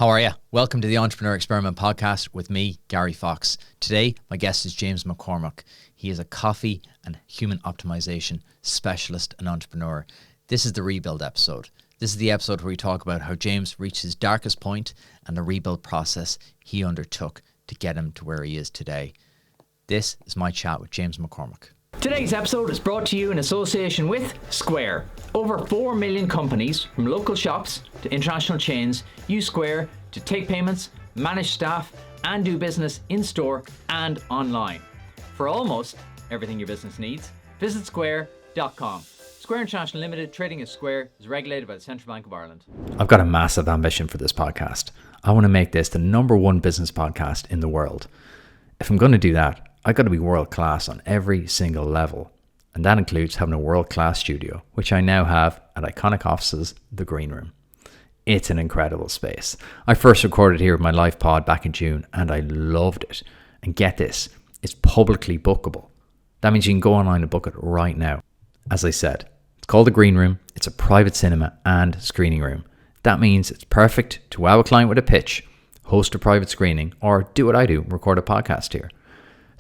How are you? Welcome to the Entrepreneur Experiment podcast with me, Gary Fox. Today, my guest is James McCormack. He is a coffee and human optimization specialist and entrepreneur. This is the rebuild episode. This is the episode where we talk about how James reached his darkest point and the rebuild process he undertook to get him to where he is today. This is my chat with James McCormack. Today's episode is brought to you in association with Square. Over 4 million companies, from local shops to international chains, use Square to take payments, manage staff, and do business in-store and online. For almost everything your business needs, visit square.com. Square International Limited, trading as Square, is regulated by the Central Bank of Ireland. I've got a massive ambition for this podcast. I want to make this the #1 business podcast in the world. If I'm going to do that, I've got to be world class on every single level. And that includes having a world class studio, which I now have at iconic offices, The Green Room. It's an incredible space. I first recorded here with my live pod back in June and I loved it. And get this, it's publicly bookable. That means you can go online and book it right now. As I said, it's called The Green Room. It's a private cinema and screening room. That means it's perfect to wow a client with a pitch, host a private screening, or do what I do, record a podcast here.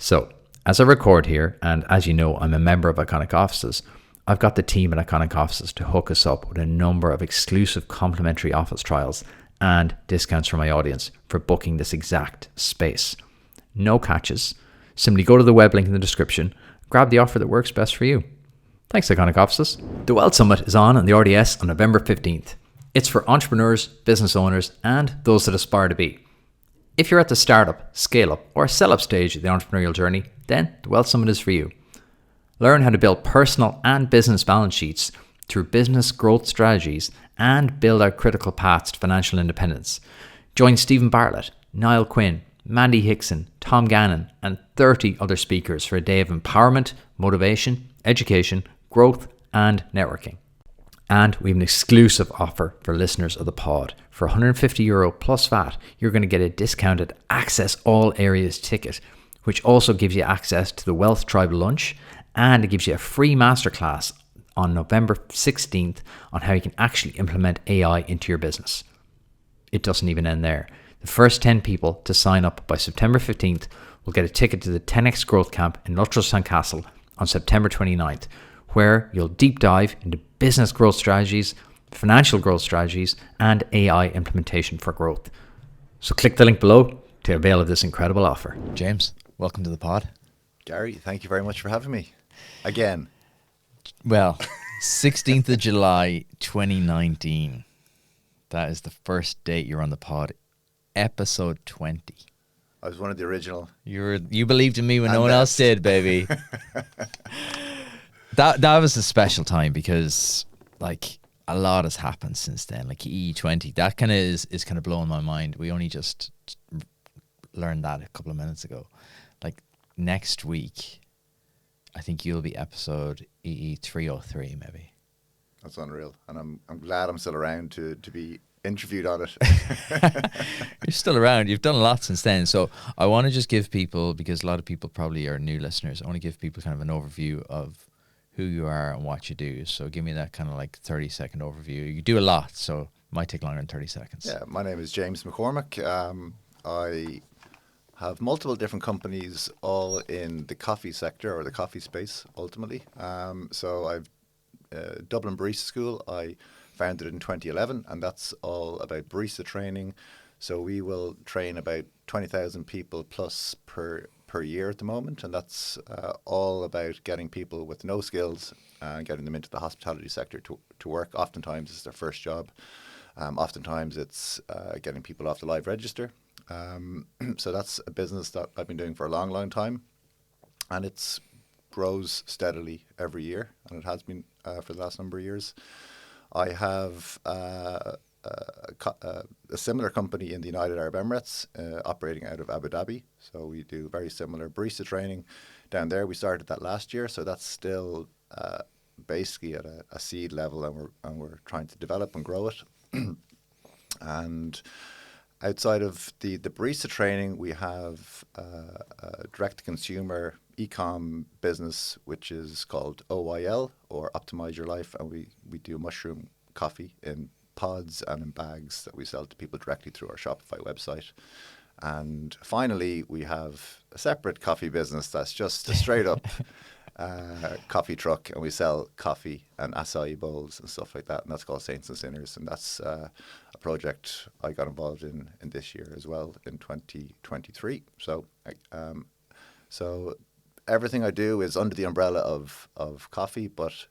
So, as I record here, and as you know, I'm a member of Iconic Offices, I've got the team at Iconic Offices to hook us up with a number of exclusive complimentary office trials and discounts for my audience for booking this exact space. No catches. Simply go to the web link in the description, grab the offer that works best for you. Thanks, Iconic Offices. The Wealth Summit is on the RDS on November 15th. It's for entrepreneurs, business owners, and those that aspire to be. If you're at the startup, scale-up, or sell-up stage of the entrepreneurial journey, then the Wealth Summit is for you. Learn how to build personal and business balance sheets through business growth strategies and build out critical paths to financial independence. Join Stephen Bartlett, Niall Quinn, Mandy Hickson, Tom Gannon, and 30 other speakers for a day of empowerment, motivation, education, growth, and networking. And we have an exclusive offer for listeners of the pod. For €150 plus VAT, you're going to get a discounted Access All Areas ticket, which also gives you access to the Wealth Tribe lunch, and it gives you a free masterclass on November 16th on how you can actually implement AI into your business. It doesn't even end there. The first 10 people to sign up by September 15th will get a ticket to the 10X Growth Camp in Luttrell Castle on September 29th, where you'll deep dive into business growth strategies, financial growth strategies, and AI implementation for growth. So click the link below to avail of this incredible offer. James, welcome to the pod. Gary, thank you very much for having me. Again. Well, 16th of July, 2019. That is the first date you're on the pod. Episode 20. I was one of the original. You believed in me when no one else did, baby. That was a special time because like a lot has happened since then. Like E20, that kind of is kind of blowing my mind. We only just learned that a couple of minutes ago. Like next week, I think you'll be episode EE303 maybe. That's unreal, and I'm glad I'm still around to be interviewed on it. You're still around. You've done a lot since then. So I want to just give people, because a lot of people probably are new listeners, I want to give people kind of an overview of who you are and what you do. So give me that kind of like 30-second overview. You do a lot, so it might take longer than 30 seconds. Yeah, my name is James McCormack. I have multiple different companies all in the coffee sector or the coffee space ultimately. So I've Dublin Barista School. I founded it in 2011, and that's all about barista training. So we will train about 20,000 people plus per year at the moment, and that's all about getting people with no skills and getting them into the hospitality sector to work. Oftentimes it's their first job. Oftentimes it's getting people off the live register. So that's a business that I've been doing for a long, long time, and it grows steadily every year, and it has been for the last number of years. I have a similar company in the United Arab Emirates operating out of Abu Dhabi. So we do very similar barista training down there. We started that last year, so that's still basically at a seed level, and we're trying to develop and grow it. And outside of the barista training, we have a direct-to-consumer e-com business, which is called OYL, or Optimize Your Life, and we do mushroom coffee in pods and in bags that we sell to people directly through our Shopify website. And finally, we have a separate coffee business that's just a straight up coffee truck, and we sell coffee and acai bowls and stuff like that, and that's called Saints and Sinners, and that's a project I got involved in this year as well, in 2023. So everything I do is under the umbrella of coffee, but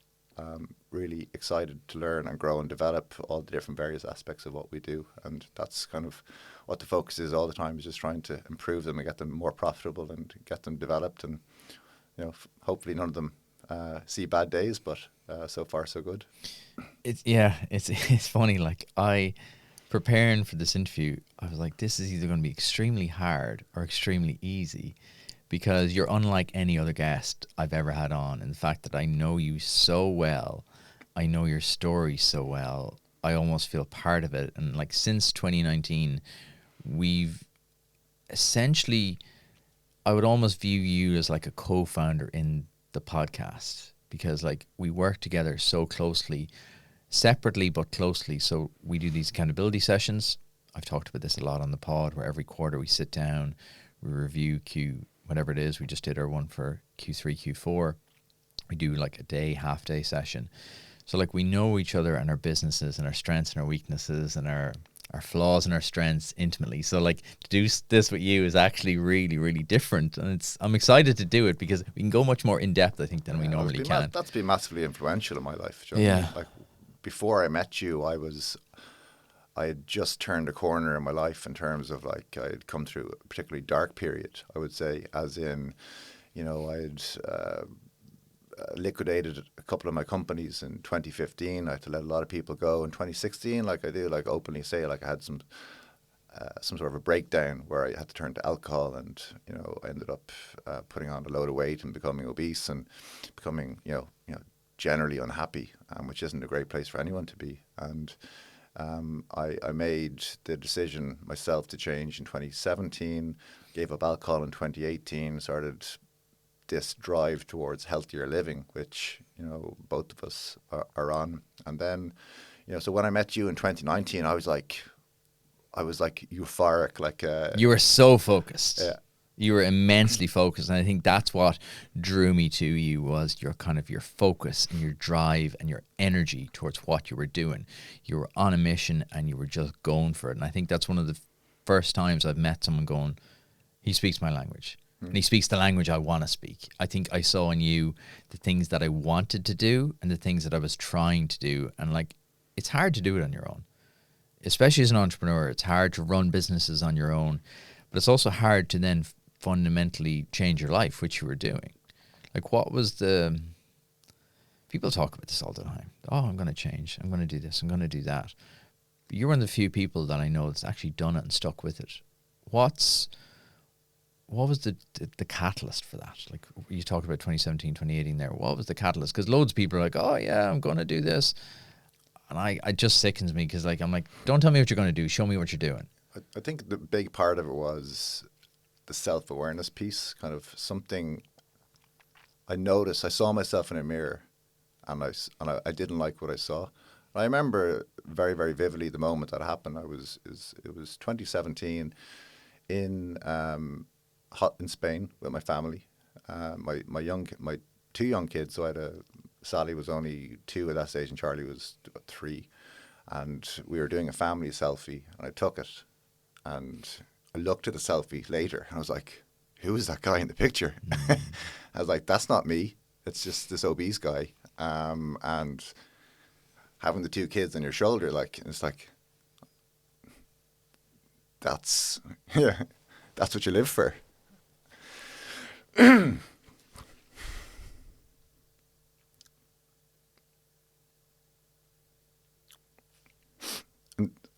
really excited to learn and grow and develop all the different various aspects of what we do, and that's kind of what the focus is all the time, is just trying to improve them and get them more profitable and get them developed, and hopefully none of them see bad days, but so far so good. It's funny. Like, I preparing for this interview, I was like, this is either going to be extremely hard or extremely easy, because you're unlike any other guest I've ever had on, and the fact that I know you so well, I know your story so well, I almost feel part of it. And like, since 2019, we've essentially, I would almost view you as like a co-founder in the podcast, because like, we work together so closely, separately but closely. So we do these accountability sessions. I've talked about this a lot on the pod, where every quarter we sit down, we review whatever it is. We just did our one for Q3, Q4. We do like a day, half day session. So like, we know each other and our businesses and our strengths and our weaknesses and our flaws and our strengths intimately. So like, to do this with you is actually really, really different. And I'm excited to do it, because we can go much more in depth, I think, than we normally can. That's been massively influential in my life, Joe. Yeah. Like, before I met you, I had just turned a corner in my life, in terms of like, I had come through a particularly dark period, I would say, as in, I had liquidated a couple of my companies in 2015. I had to let a lot of people go in 2016, like I do, like openly say, like I had some sort of a breakdown where I had to turn to alcohol, and I ended up putting on a load of weight and becoming obese and becoming generally unhappy, which isn't a great place for anyone to be. And I made the decision myself to change in 2017, gave up alcohol in 2018, started this drive towards healthier living, which, both of us are on. And then, so when I met you in 2019, I was like euphoric, like you were so focused. Yeah. You were immensely focused, and I think that's what drew me to you, was your focus and your drive and your energy towards what you were doing. You were on a mission and you were just going for it. And I think that's one of the first times I've met someone going, he speaks my language. And he speaks the language I want to speak. I think I saw in you the things that I wanted to do and the things that I was trying to do. And like, it's hard to do it on your own, especially as an entrepreneur. It's hard to run businesses on your own, but it's also hard to then fundamentally change your life, which you were doing. Like, what was people talk about this all the time. Oh, I'm going to change. I'm going to do this. I'm going to do that. But you're one of the few people that I know that's actually done it and stuck with it. What was the catalyst for that? Like, you talked about 2017, 2018 there. What was the catalyst? Because loads of people are like, oh yeah, I'm going to do this. And it just sickens me, because like, I'm like, don't tell me what you're going to do. Show me what you're doing. I think the big part of it was the self-awareness piece, kind of something I noticed. I saw myself in a mirror, and I didn't like what I saw. I remember very, very vividly the moment that happened. It was 2017 in Spain with my family. My two young kids. So Sally was only 2 at that stage, and Charlie was about 3. And we were doing a family selfie, and I took it, and I looked at the selfie later, and I was like, who is that guy in the picture? I was like, that's not me. It's just this obese guy. And having the 2 kids on your shoulder, like, it's like, that's what you live for. And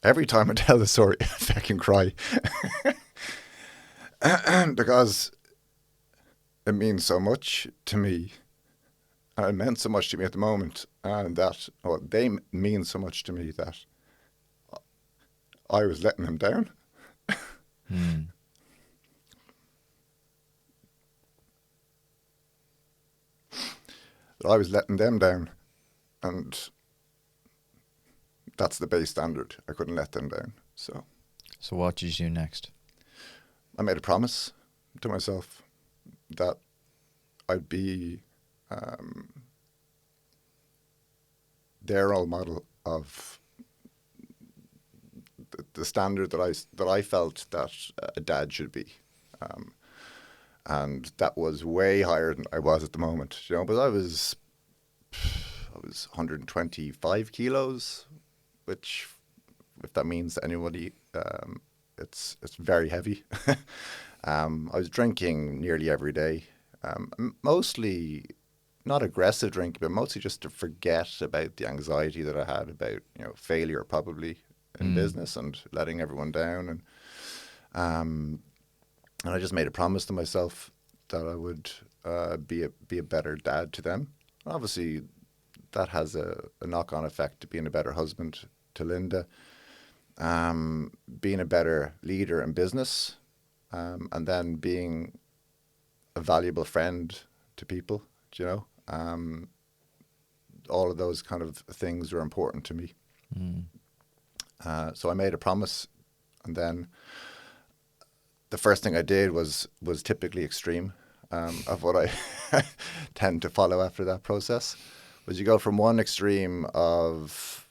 every time I tell the story, I fucking cry. Because it means so much to me. And it meant so much to me at the moment. And they mean so much to me that I was letting them down. That I was letting them down. And that's the base standard. I couldn't let them down. So what did you do next? I made a promise to myself that I'd be their role model of the standard that I felt that a dad should be. And that was way higher than I was at the moment, but I was 125 kilos, which, if that means to anybody, it's very heavy. I was drinking nearly every day, mostly not aggressive drinking, but mostly just to forget about the anxiety that I had about failure, probably in business, and letting everyone down, and I just made a promise to myself that I would be a better dad to them. Obviously, that has a knock-on effect to being a better husband to Linda, being a better leader in business, and then being a valuable friend to people. All of those kind of things are important to me. So I made a promise, and then the first thing I did was typically extreme of what I tend to follow after that process. Was you go from one extreme of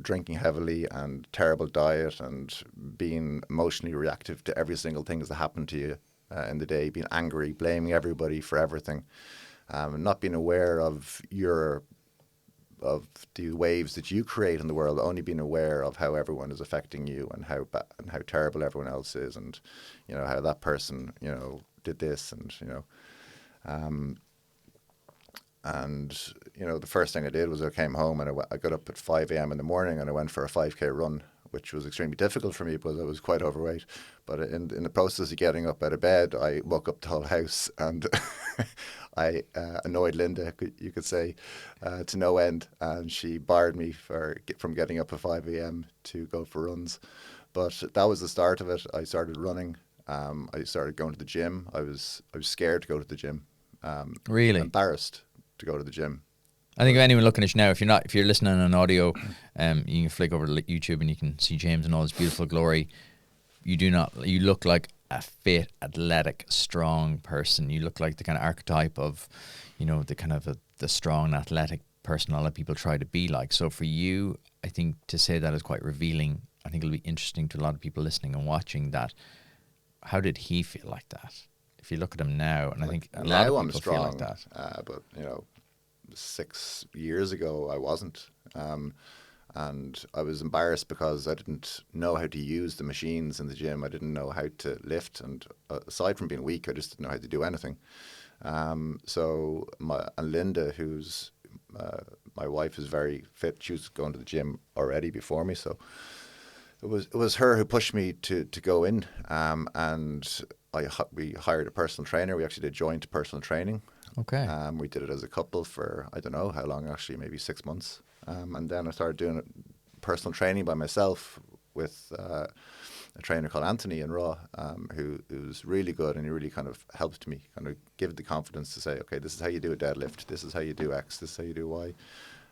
drinking heavily and terrible diet and being emotionally reactive to every single thing that happened to you in the day, being angry, blaming everybody for everything, not being aware of the waves that you create in the world, only being aware of how everyone is affecting you and how terrible everyone else is, and how that person did this, and the first thing I did was I came home and I got up at 5 a.m. in the morning and I went for a 5K run, which was extremely difficult for me because I was quite overweight. But in the process of getting up out of bed, I woke up the whole house, and I annoyed Linda, you could say, to no end, and she barred me from getting up at 5 a.m. to go for runs. But that was the start of it. I started running. I started going to the gym. I was scared to go to the gym. Really? Embarrassed to go to the gym. I think if anyone looking at you now, if you're listening on audio, you can flick over to YouTube and you can see James in all his beautiful glory. You look like a fit, athletic, strong person. You look like the kind of archetype of, the kind of the strong, athletic person a lot of people try to be like. So for you, I think to say that is quite revealing. I think it'll be interesting to a lot of people listening and watching that. How did he feel like that? If you look at him now, and I think a lot of people feel like that. But 6 years ago I wasn't, and I was embarrassed because I didn't know how to use the machines in the gym. I didn't know how to lift, and aside from being weak, I just didn't know how to do anything. So Linda, who's my wife, is very fit. She was going to the gym already before me, so it was her who pushed me to go in, and we hired a personal trainer. We actually did joint personal training. Okay. We did it as a couple for, I don't know how long, actually, maybe 6 months. And then I started doing personal training by myself with a trainer called Anthony in Raw, who's really good, and he really kind of helped me kind of give the confidence to say, okay, this is how you do a deadlift, this is how you do X, this is how you do Y.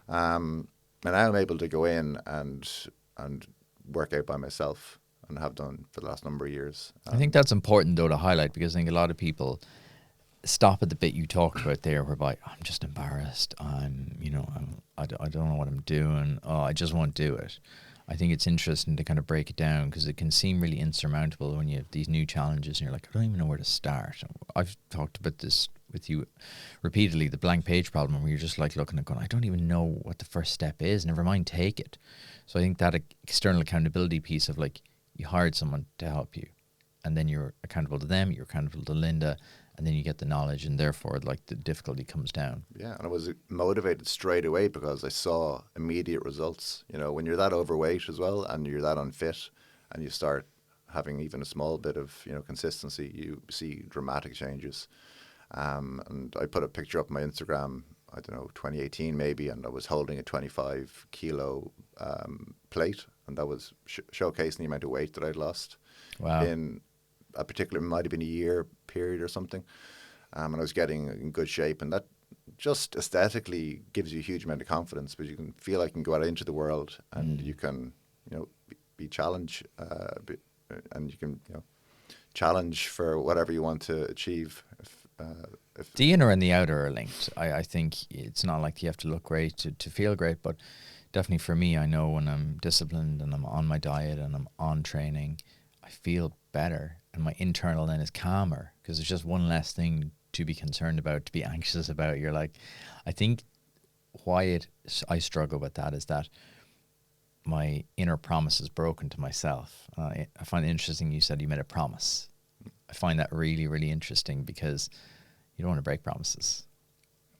And now I'm able to go in and work out by myself, and have done for the last number of years. I think that's important though to highlight, because I think a lot of people stop at the bit you talked about there, whereby I'm just embarrassed. I don't know what I'm doing. Oh, I just won't do it. I think it's interesting to kind of break it down, because it can seem really insurmountable when you have these new challenges and you're like, I don't even know where to start. I've talked about this with you repeatedly, the blank page problem, where you're just like looking and going, I don't even know what the first step is, never mind take it. So I think that external accountability piece of like, you hired someone to help you, and then you're accountable to them, you're accountable to Linda, and then you get the knowledge, and therefore like the difficulty comes down. Yeah, and I was motivated straight away because I saw immediate results. When you're that overweight as well, and you're that unfit, and you start having even a small bit of consistency, you see dramatic changes. And I put a picture up on my Instagram, I don't know, 2018 maybe, and I was holding a 25 kilo plate, and that was showcasing the amount of weight that I'd lost. Wow. In a particular, it might have been a year period or something, and I was getting in good shape, and just aesthetically gives you a huge amount of confidence, but you can feel like you can go out into the world and you can, be challenged, and you can, challenge for whatever you want to achieve. If The inner and the outer are linked. I think it's not like you have to look great to feel great, but definitely for me, I know when I'm disciplined and I'm on my diet and I'm on training, I feel better, and my internal then is calmer because there's just one less thing to be concerned about, to be anxious about. You're like, I think why I struggle with that is that my inner promise is broken to myself. I find it interesting you said you made a promise. I find that really, really interesting because you don't want to break promises.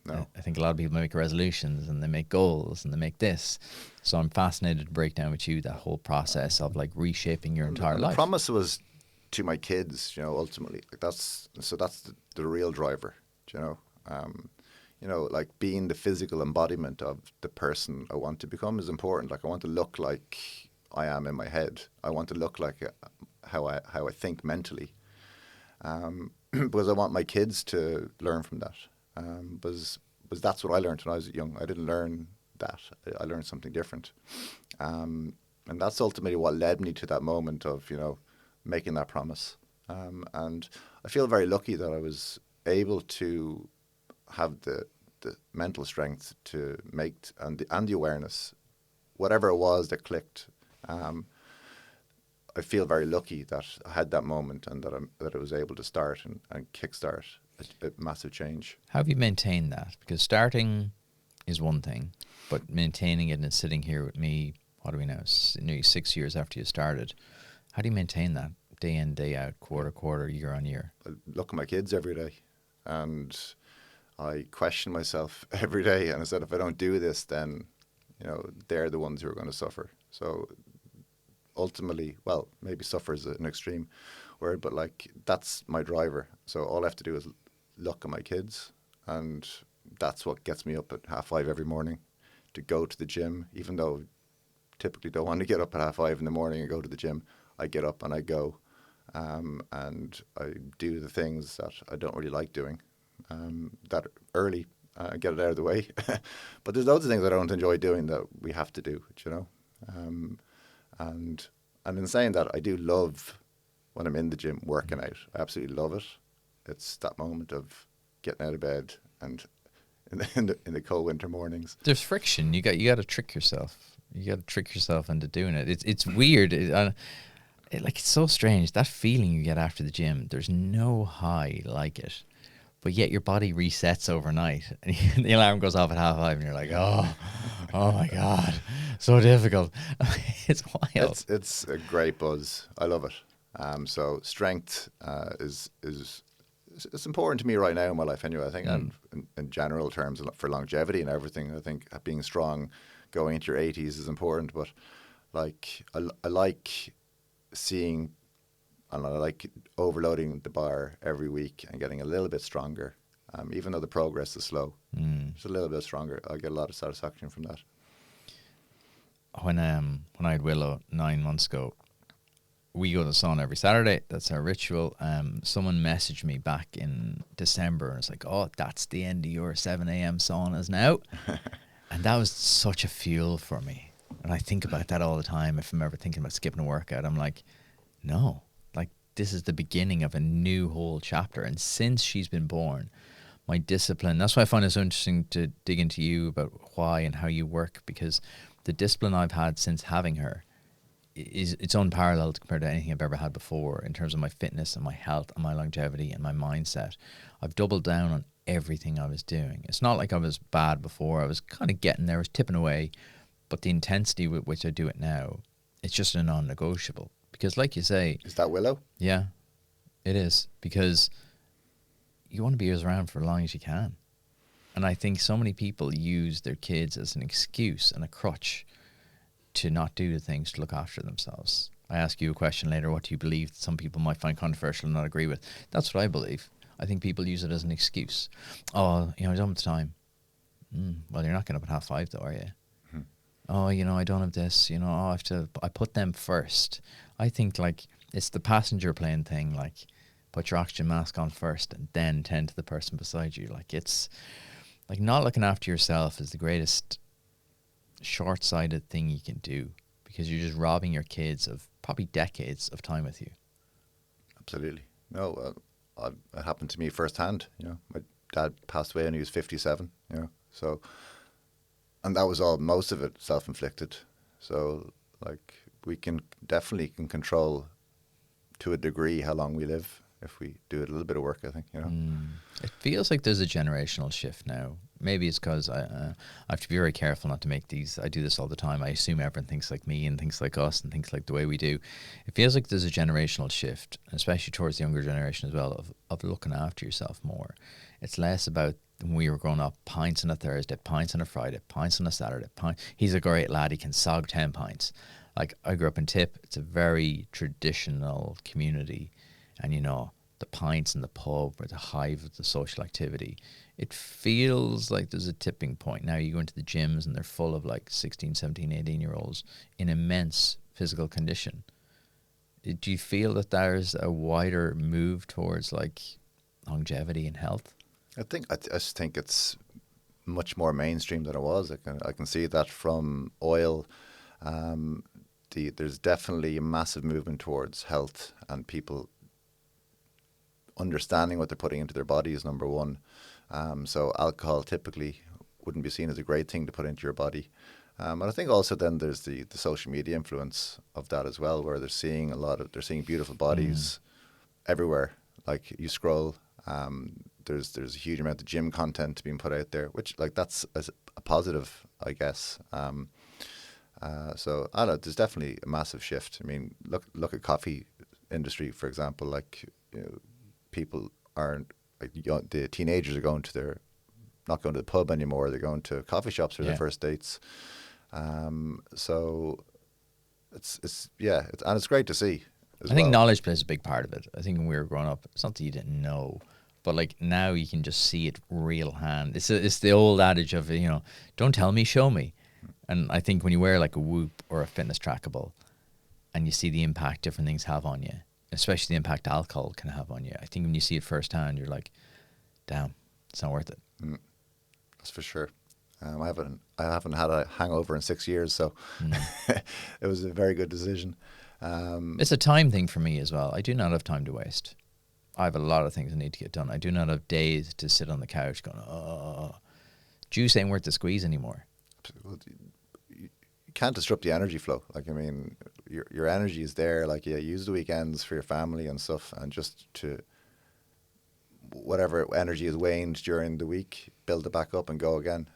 No. I think a lot of people make resolutions and they make goals and they make this. So I'm fascinated to break down with you that whole process of like reshaping your entire life. The promise was to my kids, ultimately. Like that's the real driver, like being the physical embodiment of the person I want to become is important. Like I want to look like I am in my head. I want to look like how I think mentally, because I want my kids to learn from that. Because that's what I learned when I was young. I didn't learn that. I learned something different, and that's ultimately what led me to that moment of making that promise. And I feel very lucky that I was able to have the mental strength to make and the awareness, whatever it was that clicked. I feel very lucky that I had that moment and that I was able to start and kickstart a massive change. How have you maintained that? Because starting is one thing, but maintaining it and sitting here with me, what do we know, nearly 6 years after you started, how do you maintain that day in, day out, quarter, year on year? I look at my kids every day and I question myself every day. And I said, if I don't do this, then, they're the ones who are going to suffer. So ultimately, well, maybe suffer is an extreme word, but like that's my driver. So all I have to do is look at my kids, and that's what gets me up at 5:30 every morning to go to the gym. Even though I typically don't want to get up at 5:30 in the morning and go to the gym, I get up and I go, and I do the things that I don't really like doing, that early, get it out of the way. But there's loads of things I don't enjoy doing that we have to do, and in saying that, I do love when I'm in the gym working out. I absolutely love it. It's that moment of getting out of bed and in the cold winter mornings. There's friction. You got to trick yourself. You got to trick yourself into doing it. It's weird. It's so strange. That feeling you get after the gym, there's no high like it. But yet your body resets overnight. And the alarm goes off at 5:30 and you're like, oh my God, so difficult. It's wild. It's a great buzz. I love it. So strength is it's important to me right now in my life anyway. I think in general terms for longevity and everything, I think being strong going into your 80s is important. But like I like seeing, and I like overloading the bar every week and getting a little bit stronger, even though the progress is slow. Just a little bit stronger. I get a lot of satisfaction from that. When I had Willow 9 months ago, we go to the sauna every Saturday. That's our ritual. Someone messaged me back in December and it's like, oh, that's the end of your 7 a.m. saunas now. And that was such a fuel for me. And I think about that all the time. If I'm ever thinking about skipping a workout, I'm like, no, like this is the beginning of a new whole chapter. And since she's been born, my discipline, that's why I find it so interesting to dig into you about why and how you work, because the discipline I've had since having her it's unparalleled compared to anything I've ever had before in terms of my fitness and my health and my longevity and my mindset. I've doubled down on everything I was doing. It's not like I was bad before. I was kind of getting there, I was tipping away, but the intensity with which I do it now, it's just a non-negotiable. Because like you say... Is that Willow? Yeah, it is. Because you want to be around for as long as you can. And I think so many people use their kids as an excuse and a crutch to not do the things to look after themselves. I ask you a question later, what do you believe that some people might find controversial and not agree with? That's what I believe. I think people use it as an excuse. Oh, I don't have the time. Well, you're not getting up at 5:30 though, are you? Oh, I don't have this, I put them first. I think like it's the passenger plane thing, like put your oxygen mask on first and then tend to the person beside you. Like it's like not looking after yourself is the greatest short-sighted thing you can do, because you're just robbing your kids of probably decades of time with you. Absolutely. No, it happened to me firsthand. My dad passed away when he was 57. So, and that was most of it self-inflicted. So, like, we can definitely control to a degree how long we live if we do a little bit of work, I think. It feels like there's a generational shift now. Maybe it's because I have to be very careful not to make these. I do this all the time. I assume everyone thinks like me and thinks like us and thinks like the way we do. It feels like there's a generational shift, especially towards the younger generation as well, of looking after yourself more. It's less about, when we were growing up, pints on a Thursday, pints on a Friday, pints on a Saturday. He's a great lad. He can sog 10 pints. Like, I grew up in Tip. It's a very traditional community. And, the pints in the pub or the hive of the social activity. It feels like there's a tipping point. Now you go into the gyms and they're full of like 16, 17, 18-year-olds in immense physical condition. Do you feel that there's a wider move towards like longevity and health? I just think it's much more mainstream than it was. I can see that from oil. There's definitely a massive movement towards health and people understanding what they're putting into their bodies, number one. So alcohol typically wouldn't be seen as a great thing to put into your body. And I think also then there's the social media influence of that as well, where they're seeing beautiful bodies everywhere. Like, you scroll, there's a huge amount of gym content being put out there, which, like, that's a positive, I guess. So I don't know, there's definitely a massive shift. I mean, look at coffee industry, for example. Like, people aren't, like, the teenagers are not going to the pub anymore. They're going to coffee shops for their first dates. So it's great to see. I think knowledge plays a big part of it. I think when we were growing up, it's not that you didn't know, but like now you can just see it real hand. It's the old adage of, don't tell me, show me. And I think when you wear like a Whoop or a fitness trackable and you see the impact different things have on you, especially the impact alcohol can have on you, I think when you see it firsthand, you're like, damn, it's not worth it. That's for sure. I haven't had a hangover in 6 years, so it was a very good decision. It's a time thing for me as well. I do not have time to waste. I have a lot of things I need to get done. I do not have days to sit on the couch going, juice ain't worth the squeeze anymore. You can't disrupt the energy flow. Like, I mean, your energy is there. Like, use the weekends for your family and stuff, and just to whatever energy is waned during the week, build it back up and go again.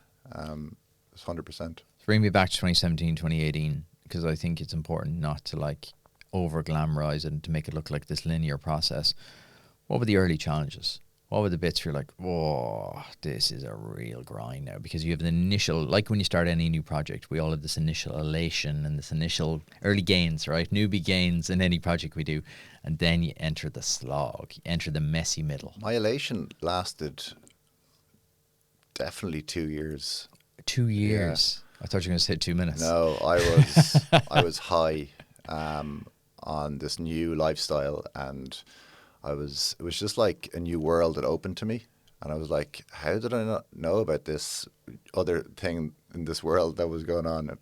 It's 100%. Bring me back to 2017, 2018, because I think it's important not to like over glamorize it and to make it look like this linear process. What were the early challenges? What were the bits where you're like, oh, this is a real grind now? Because you have the initial, like when you start any new project, we all have this initial elation and this initial early gains, right? Newbie gains in any project we do. And then you enter the slog, you enter the messy middle. My elation lasted definitely 2 years. 2 years? Yeah. I thought you were going to say 2 minutes. No, I was high on this new lifestyle, and it was just like a new world that opened to me. And I was like, how did I not know about this other thing in this world that was going on?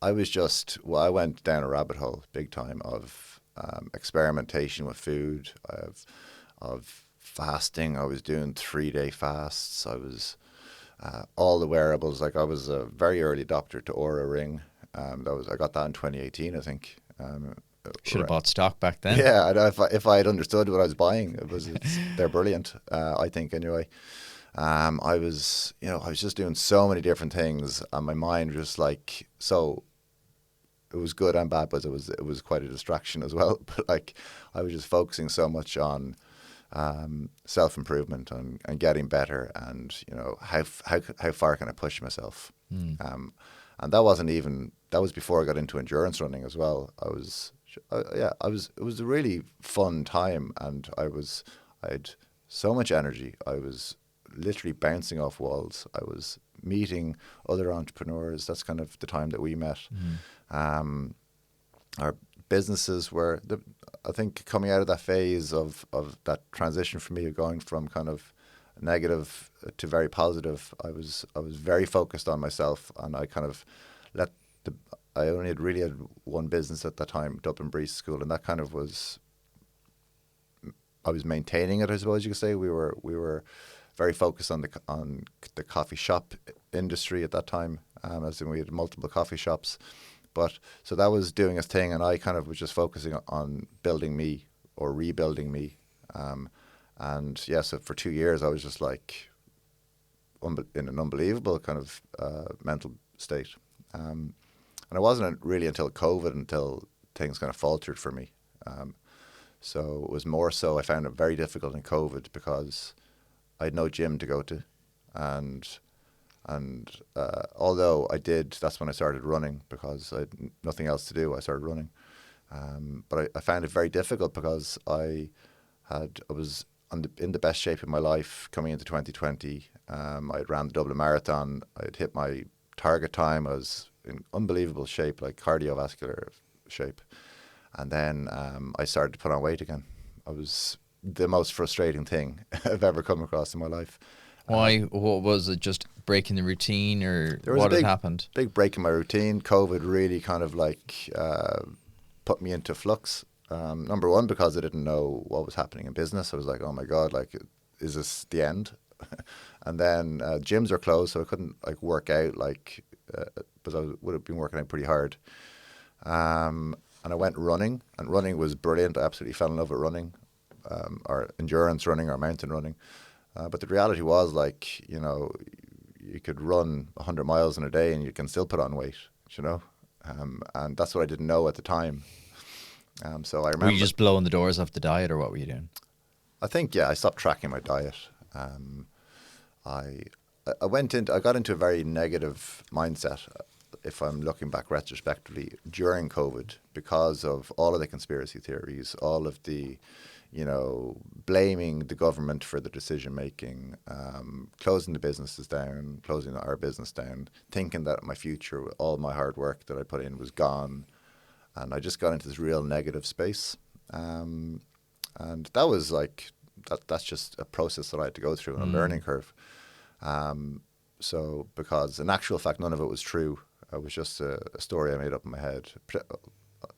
I went down a rabbit hole big time of experimentation with food, of fasting. I was doing 3-day fasts. I was all the wearables. Like, I was a very early adopter to Oura Ring. I got that in 2018, I think. Should have bought stock back then. Yeah, if I had understood what I was buying, they're brilliant. I think anyway. I was just doing so many different things, and my mind was like, so it was good and bad, but it was quite a distraction as well. But like, I was just focusing so much on self-improvement and getting better, and how far can I push myself. And that was before I got into endurance running as well. It was a really fun time, and I had so much energy. I was literally bouncing off walls. I was meeting other entrepreneurs. That's kind of the time that we met. Our businesses were, I think, coming out of that phase of that transition for me, of going from kind of negative to very positive. I was very focused on myself, and I kind of I only really had one business at that time, Dublin Barista School, and that kind of was, I was maintaining it, I suppose you could say. We were very focused on the coffee shop industry at that time, as in we had multiple coffee shops. But so that was doing its thing, and I kind of was just focusing on building me or rebuilding me. And yeah, so for 2 years I was just like in an unbelievable kind of mental state. And it wasn't really until COVID until things kind of faltered for me. So it was more so I found it very difficult in COVID because I had no gym to go to, and although I did, that's when I started running because I had nothing else to do. I started running, but I found it very difficult because I was in the best shape of my life coming into 2020. I had ran the Dublin Marathon. I had hit my target time. I was in unbelievable shape, like cardiovascular shape. And then I started to put on weight again. It was the most frustrating thing I've ever come across in my life. Why? What was it? Just breaking the routine, or what had happened? Big break in my routine. COVID really kind of like put me into flux. Number one, because I didn't know what was happening in business. I was like, oh my God, like, is this the end? And then gyms are closed, so I couldn't like work out like, because I would have been working out pretty hard. And I went running, and running was brilliant. I absolutely fell in love with running, or endurance running, or mountain running. But the reality was, like, you know, you could run 100 miles in a day and you can still put on weight, you know? And that's what I didn't know at the time. So I remember. Were you just blowing the doors off the diet, or what were you doing? I think, yeah, I stopped tracking my diet. I got into a very negative mindset, if I'm looking back retrospectively, during COVID, because of all of the conspiracy theories, all of the, you know, blaming the government for the decision making, closing the businesses down, closing our business down, thinking that my future, all my hard work that I put in was gone. And I just got into this real negative space. And that was like, that's just a process that I had to go through and a learning curve. So because in actual fact, none of it was true. It was just a story I made up in my head.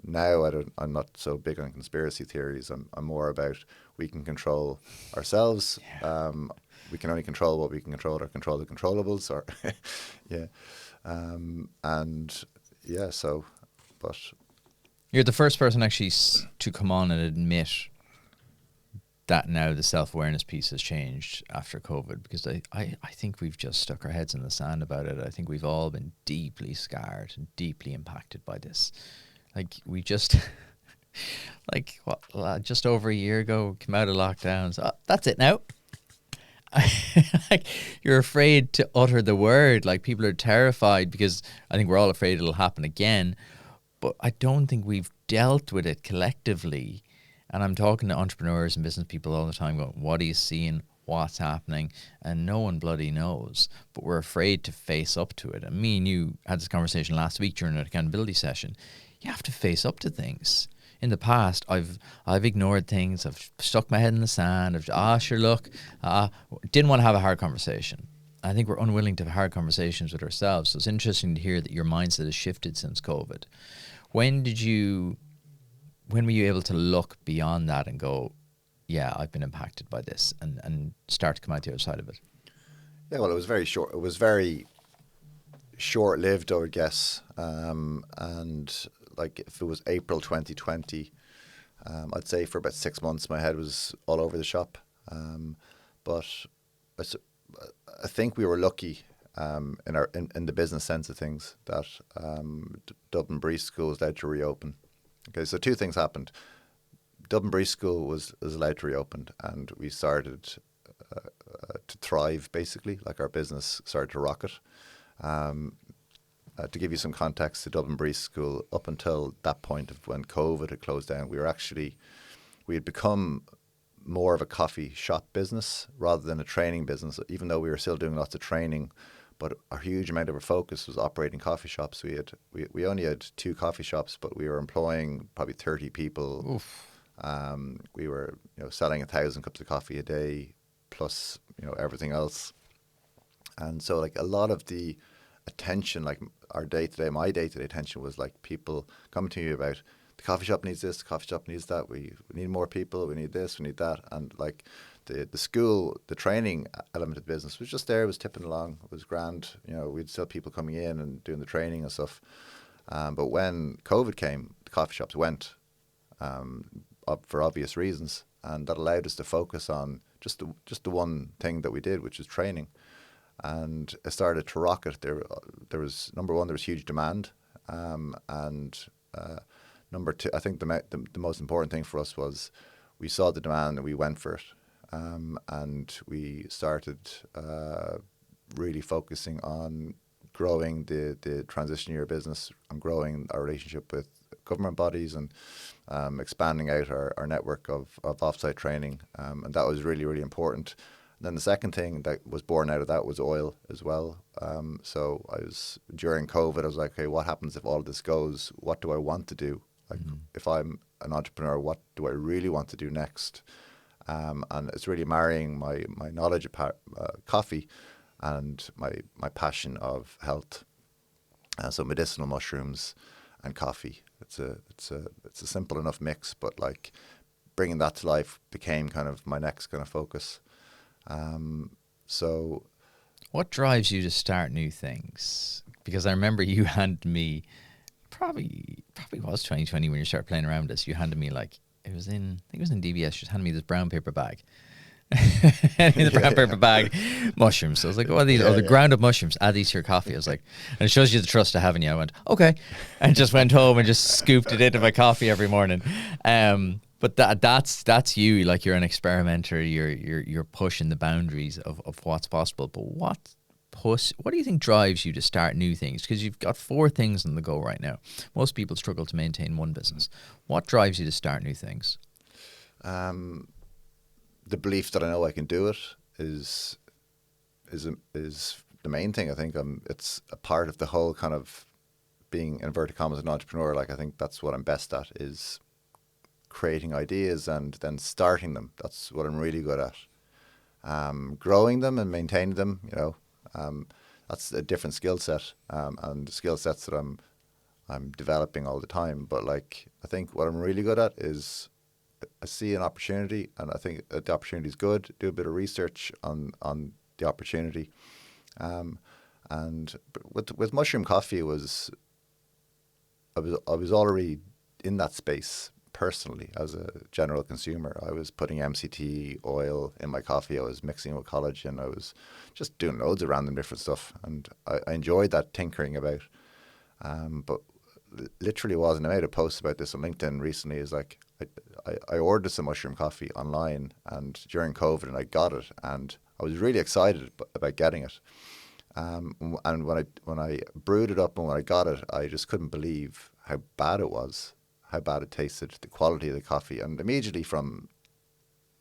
Now I'm not so big on conspiracy theories. I'm more about we can control ourselves. Yeah. We can only control what we can control, or control the controllables. Or yeah, and yeah. So, but you're the first person actually to come on and admit that now the self-awareness piece has changed after COVID, because I think we've just stuck our heads in the sand about it. I think we've all been deeply scarred and deeply impacted by this. Like, we just, like, what, just over a year ago, came out of lockdowns. Oh, that's it now. Like, you're afraid to utter the word. Like, people are terrified because I think we're all afraid it'll happen again. But I don't think we've dealt with it collectively. And I'm talking to entrepreneurs and business people all the time going, what are you seeing? What's happening? And no one bloody knows. But we're afraid to face up to it. And me and you had this conversation last week during an accountability session. You have to face up to things. In the past, I've ignored things. I've stuck my head in the sand. Sure, look. Didn't want to have a hard conversation. I think we're unwilling to have hard conversations with ourselves. So it's interesting to hear that your mindset has shifted since COVID. When were you able to look beyond that and go, yeah, I've been impacted by this, and start to come out the other side of it? Yeah, well, it was very short. It was very short-lived, I would guess. And like, if it was April 2020, I'd say for about 6 months my head was all over the shop. But I think we were lucky in the business sense of things that Dublin Barista School was allowed to reopen. Okay, so two things happened. Dublin Barista School was allowed to reopen, and we started to thrive, basically. Like, our business started to rocket. To give you some context, the Dublin Barista School, up until that point of when COVID had closed down, we had become more of a coffee shop business rather than a training business, even though we were still doing lots of training. But a huge amount of our focus was operating coffee shops. We only had 2 coffee shops, but we were employing probably 30 people. Oof. We were selling 1,000 cups of coffee a day, plus, you know, everything else. And so like a lot of the attention, like our day-to-day, my day-to-day attention was like people coming to you about the coffee shop needs this, the coffee shop needs that, we need more people, we need this, we need that. And like the school, the training element of the business was just there, it was tipping along, it was grand. You know, we'd still people coming in and doing the training and stuff. But when COVID came, the coffee shops went up for obvious reasons. And that allowed us to focus on just the one thing that we did, which is training. And it started to rocket. There was, number one, there was huge demand, and number two, I think the most important thing for us was we saw the demand and we went for it, and we started really focusing on growing the transition year business and growing our relationship with government bodies and expanding out our network of offsite training, and that was really, really important. Then the second thing that was born out of that was oil as well. So during COVID, I was like, okay, what happens if all of this goes? What do I want to do? Like, if I'm an entrepreneur, what do I really want to do next? And it's really marrying my knowledge of coffee and my passion of health. So medicinal mushrooms and coffee. It's a simple enough mix, but like bringing that to life became kind of my next kind of focus. So what drives you to start new things? Because I remember you handed me, probably was 2020 when you started playing around with this, you handed me like, I think it was in DBS, you just handed me this brown paper bag. The brown paper bag, mushrooms. So I was like, what are these? The ground up mushrooms, add these to your coffee. I was like, and it shows you the trust I have in you. I went, okay. And just went home and just scooped it into my coffee every morning. But that's you, like you're an experimenter, you're pushing the boundaries of what's possible. But what do you think drives you to start new things? Because you've got 4 things on the go right now. Most people struggle to maintain one business. What drives you to start new things? The belief that I know I can do it is the main thing. I think it's a part of the whole kind of being, in inverted commas, an entrepreneur. Like I think that's what I'm best at, is creating ideas and then starting them. That's what I'm really good at. Growing them and maintaining them, you know, that's a different skill set, and skill sets that I'm developing all the time. But like I think what I'm really good at is I see an opportunity, and I think the opportunity is good. Do a bit of research on the opportunity, and with mushroom coffee, I was already in that space personally as a general consumer. I was putting MCT oil in my coffee. I was mixing it with collagen. I was just doing loads of random different stuff, and I enjoyed that tinkering about. But literally wasn't. I made a post about this on LinkedIn recently. Is like I ordered some mushroom coffee online and during COVID, and I got it, and I was really excited about getting it. And when I brewed it up and when I got it, I just couldn't believe how bad it was, how bad it tasted, the quality of the coffee. And immediately from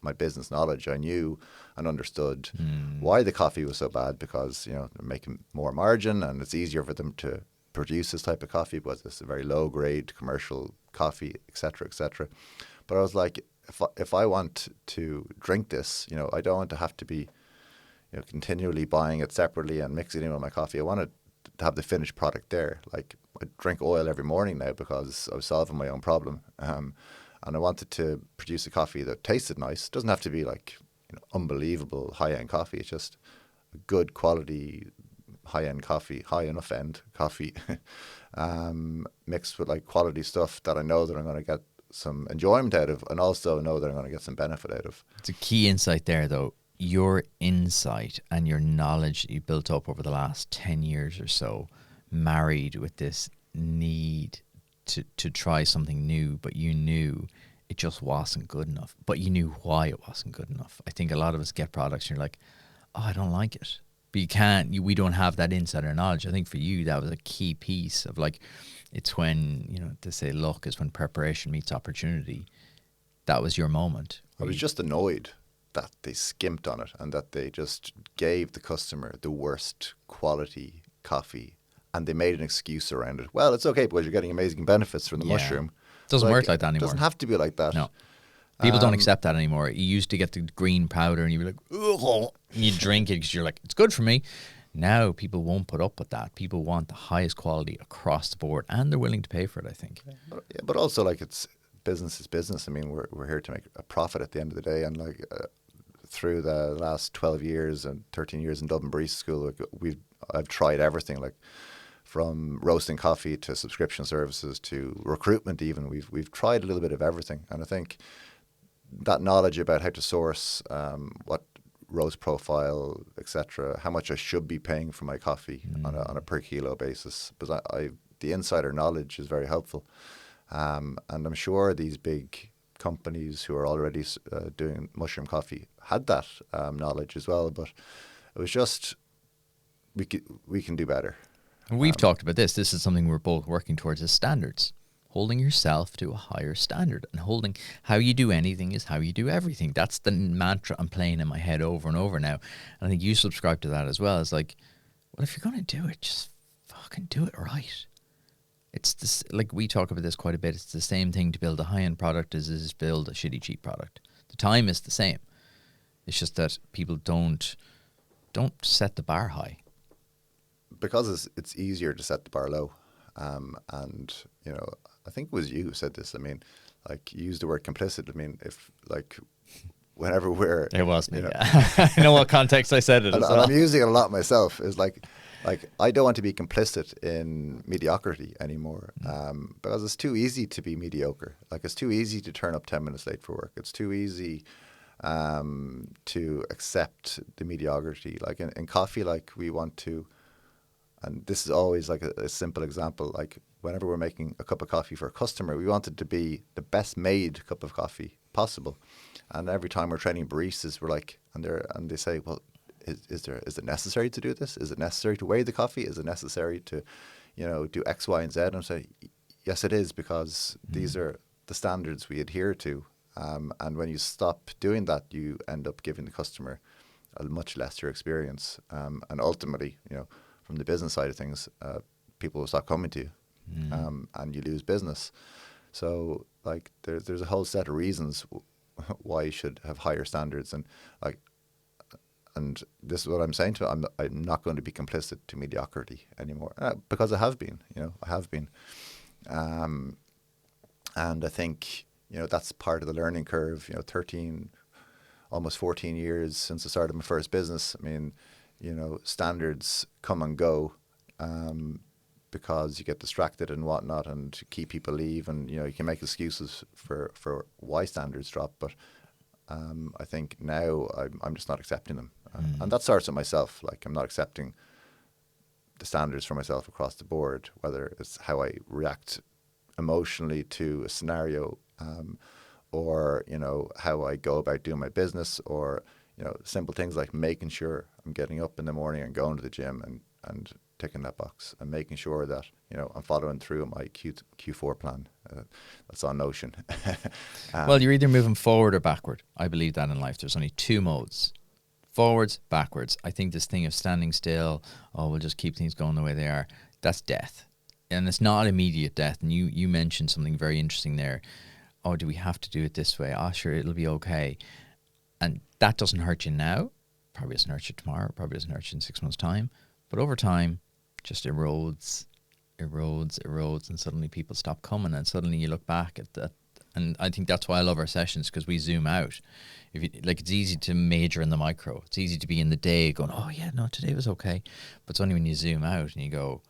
my business knowledge, I knew and understood why the coffee was so bad, because, you know, they're making more margin and it's easier for them to produce this type of coffee because it's a very low grade commercial coffee, etc., etc. But I was like, if I want to drink this, you know, I don't want to have to be, you know, continually buying it separately and mixing it in with my coffee. I wanted to have the finished product there. Like I drink oil every morning now because I was solving my own problem, and I wanted to produce a coffee that tasted nice. It doesn't have to be like, you know, unbelievable high end coffee. It's just a good quality high end coffee, high enough end coffee, mixed with like quality stuff that I know that I'm going to get some enjoyment out of, and also know that I'm going to get some benefit out of. It's a key insight there, though. Your insight and your knowledge that you built up over the last 10 years or so, married with this need to try something new, but you knew it just wasn't good enough, but you knew why it wasn't good enough. I think a lot of us get products and you're like, oh, I don't like it. But we don't have that insider knowledge. I think for you, that was a key piece of like, it's when, you know, to say luck is when preparation meets opportunity. That was your moment. I was just annoyed that they skimped on it and that they just gave the customer the worst quality coffee and they made an excuse around it. Well, it's okay because you're getting amazing benefits from the mushroom. It doesn't work like that anymore. It doesn't have to be like that. No. People don't accept that anymore. You used to get the green powder and you'd be like, ugh, and you drink it because you're like, it's good for me. Now people won't put up with that. People want the highest quality across the board, and they're willing to pay for it, I think. But also, like, it's business is business. I mean, we're here to make a profit at the end of the day, and like through the last 12 years and 13 years in Dublin Barista School, like, I've tried everything, like from roasting coffee to subscription services to recruitment. Even we've tried a little bit of everything, and I think that knowledge about how to source, what roast profile, etc., how much I should be paying for my coffee on a per kilo basis, because the insider knowledge is very helpful. And I'm sure these big companies who are already doing mushroom coffee had that knowledge as well, but it was just we can do better. We've talked about this. This is something we're both working towards, is standards. Holding yourself to a higher standard, and holding how you do anything is how you do everything. That's the mantra I'm playing in my head over and over now. And I think you subscribe to that as well. It's like, well, if you're going to do it, just fucking do it right. It's this, like we talk about this quite a bit. It's the same thing to build a high-end product as is build a shitty cheap product. The time is the same. It's just that people don't set the bar high. Because it's easier to set the bar low. And, you know, I think it was you who said this. I mean, like, you used the word complicit. I mean, if, like, whenever we're... It was me, you know, yeah. I know what context I said it as well. And I'm using it a lot myself. Is like I don't want to be complicit in mediocrity anymore, because it's too easy to be mediocre. Like, it's too easy to turn up 10 minutes late for work. It's too easy to accept the mediocrity. Like, in coffee, like, we want to... And this is always like a simple example. Like, whenever we're making a cup of coffee for a customer, we want it to be the best made cup of coffee possible. And every time we're training baristas, we're like, and they say, well, is it necessary to do this? Is it necessary to weigh the coffee? Is it necessary to, you know, do X, Y, and Z? And I say, yes, it is, because these are the standards we adhere to. And when you stop doing that, you end up giving the customer a much lesser experience. And ultimately, you know, from the business side of things, people will stop coming to you, and you lose business. So, like, there's a whole set of reasons why you should have higher standards, and this is what I'm saying to you. I'm not going to be complicit to mediocrity anymore, because I have been. You know, I have been, and I think, you know, that's part of the learning curve. You know, almost 14 years since I started my first business. I mean, you know, standards come and go, because you get distracted and whatnot, and key people leave, and, you know, you can make excuses for why standards drop. But I think now I'm just not accepting them, and that starts with myself. Like, I'm not accepting the standards for myself across the board, whether it's how I react emotionally to a scenario, or, you know, how I go about doing my business, or, you know, simple things like making sure I'm getting up in the morning and going to the gym and ticking that box, and making sure that, you know, I'm following through my Q4 plan. That's on Notion. Well, you're either moving forward or backward. I believe that in life. There's only two modes: forwards, backwards. I think this thing of standing still, oh, we'll just keep things going the way they are, that's death. And it's not immediate death. And you mentioned something very interesting there. Oh, do we have to do it this way? Oh, sure, it'll be okay. And that doesn't hurt you now. Probably doesn't hurt you tomorrow. Probably doesn't hurt you in 6 months' time. But over time, just erodes, and suddenly people stop coming, and suddenly you look back at that. And I think that's why I love our sessions, because we zoom out. If you, like, it's easy to major in the micro. It's easy to be in the day going, oh yeah, no, today was okay. But it's only when you zoom out and you go,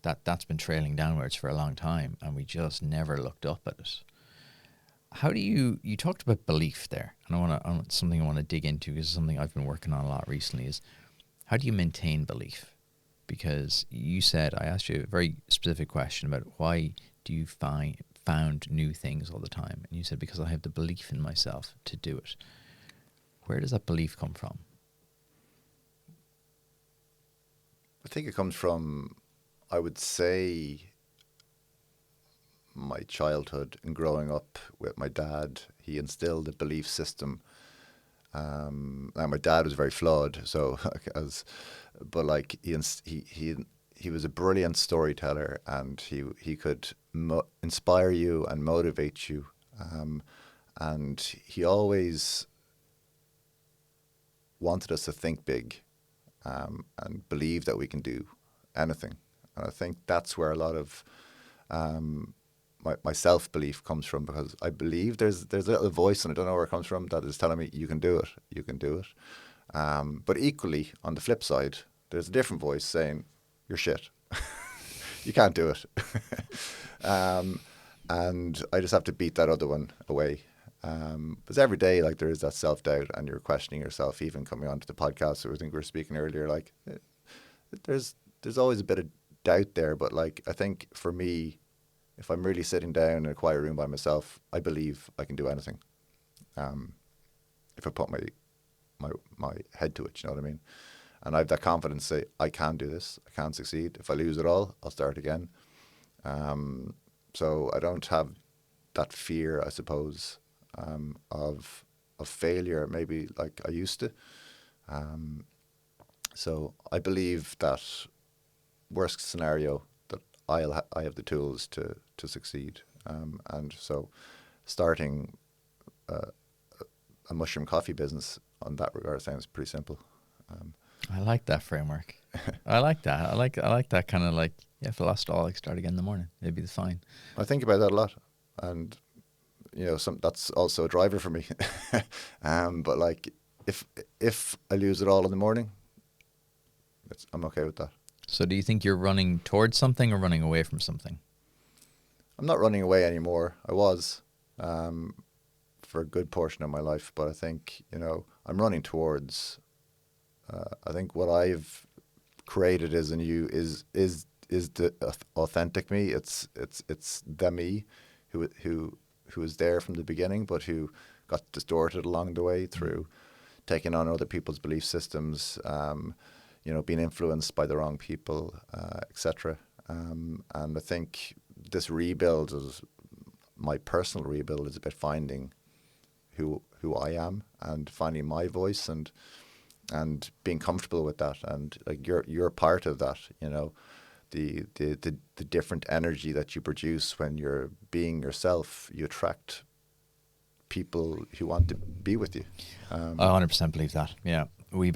that's been trailing downwards for a long time, and we just never looked up at it. How do you talked about belief there, and something I want to dig into, because it's something I've been working on a lot recently, is how do you maintain belief? Because you said, I asked you a very specific question about why do you found new things all the time, and you said, because I have the belief in myself to do it. Where does that belief come from? I think it comes from, I would say, my childhood and growing up with my dad. He instilled a belief system. And my dad was very flawed, so but like he was a brilliant storyteller, and he could inspire you and motivate you, And he always wanted us to think big and believe that we can do anything. And I think that's where a lot of my self-belief comes from, because I believe there's a little voice, and I don't know where it comes from, that is telling me, you can do it, you can do it. But equally, on the flip side, there's a different voice saying, you're shit. You can't do it. And I just have to beat that other one away. Because every day, like, there is that self-doubt, and you're questioning yourself, even coming onto the podcast. So I think we were speaking earlier, like, there's always a bit of doubt there. But, like, I think for me, if I'm really sitting down in a quiet room by myself, I believe I can do anything. If I put my head to it, you know what I mean? And I have that confidence to say, I can do this, I can succeed. If I lose it all, I'll start again. So I don't have that fear, I suppose, of failure, maybe like I used to. So I believe that worst scenario, that I have the tools to succeed. And so starting a mushroom coffee business on that regard sounds pretty simple. I like that framework. I like that. I like that kind of like, if I lost all, I start again in the morning. It'd be fine. I think about that a lot, and you know, that's also a driver for me. But like, if I lose it all in the morning, I'm okay with that. So do you think you're running towards something or running away from something? I'm not running away anymore. I was for a good portion of my life, but I think, you know, I'm running towards. I think what I've created is the authentic me. It's the me who was there from the beginning, but who got distorted along the way through taking on other people's belief systems, you know, being influenced by the wrong people, etc. And I think this rebuild, my personal rebuild, is about finding who I am and finding my voice and being comfortable with that. And like, you're part of that, you know, the different energy that you produce when you're being yourself. You attract people who want to be with you. I 100% believe that. Yeah,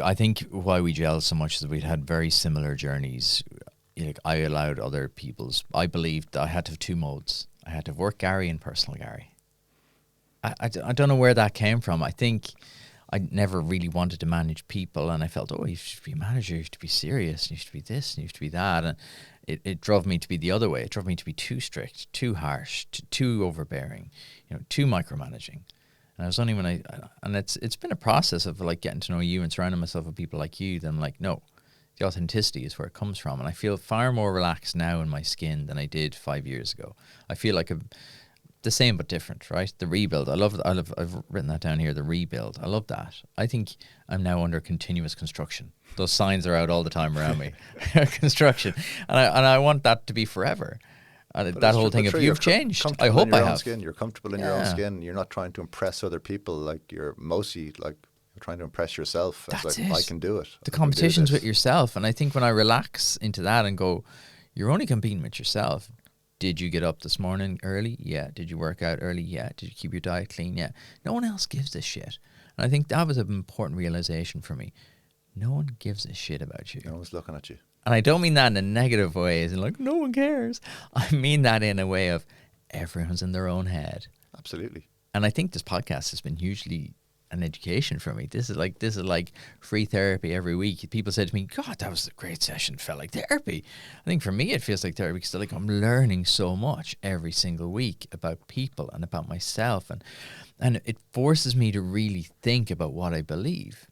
I think why we gel so much is that we'd had very similar journeys. Like, I allowed other people's. I believed that I had to have two modes. I had to have work Gary and personal Gary. I don't know where that came from. I think I never really wanted to manage people, and I felt, oh, you should be a manager, you should be serious, you should be this, and you should be that. And it drove me to be the other way. It drove me to be too strict, too harsh, too overbearing, you know, too micromanaging. And it was only when and it's been a process of like getting to know you and surrounding myself with people like you. That I'm like, no, the authenticity is where it comes from. And I feel far more relaxed now in my skin than I did 5 years ago. I feel like the same but different, right? The rebuild. I've written that down here, the rebuild. I love that. I think I'm now under continuous construction. Those signs are out all the time around me. Construction. And I want that to be forever. That whole thing, if you've changed, I hope I have. Skin. You're comfortable in your own skin. You're not trying to impress other people. Like, you're mostly like, you're trying to impress yourself. That's like, it. I can do it. The competition's with yourself. And I think when I relax into that and go, you're only competing with yourself. Did you get up this morning early? Yeah. Did you work out early? Yeah. Did you keep your diet clean? Yeah. No one else gives a shit. And I think that was an important realization for me. No one gives a shit about you. No one's looking at you. And I don't mean that in a negative way, as in like, no one cares. I mean that in a way of everyone's in their own head. Absolutely. And I think this podcast has been hugely an education for me. This is like free therapy every week. People said to me, God, that was a great session. It felt like therapy. I think for me, it feels like therapy because like I'm learning so much every single week about people and about myself. And it forces me to really think about what I believe.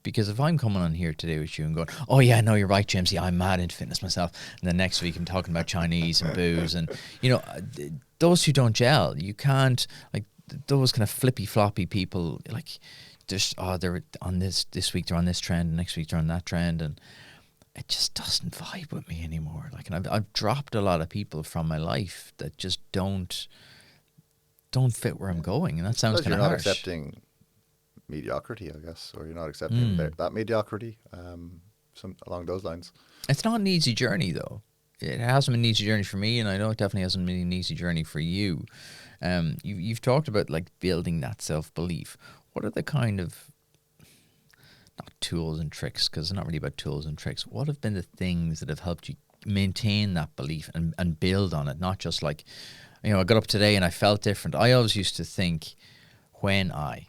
Because if I'm coming on here today with you and going, oh yeah, no, you're right, James, yeah, I'm mad into fitness myself. And then next week I'm talking about Chinese and booze. And, you know, those who don't gel, you can't, like, those kind of flippy floppy people, like, just, they're on this week they're on this trend, and next week they're on that trend. And it just doesn't vibe with me anymore. Like, and I've dropped a lot of people from my life that just don't fit where I'm going. And that sounds kind of harsh. You're not accepting mediocrity, I guess, or you're not accepting that mediocrity, some along those lines. It's not an easy journey, though. It hasn't been an easy journey for me, and I know it definitely hasn't been an easy journey for you. You've talked about like building that self-belief. What are the kind of, not tools and tricks, because it's not really about tools and tricks. What have been the things that have helped you maintain that belief and build on it? Not just like, I got up today and I felt different. I always used to think, when I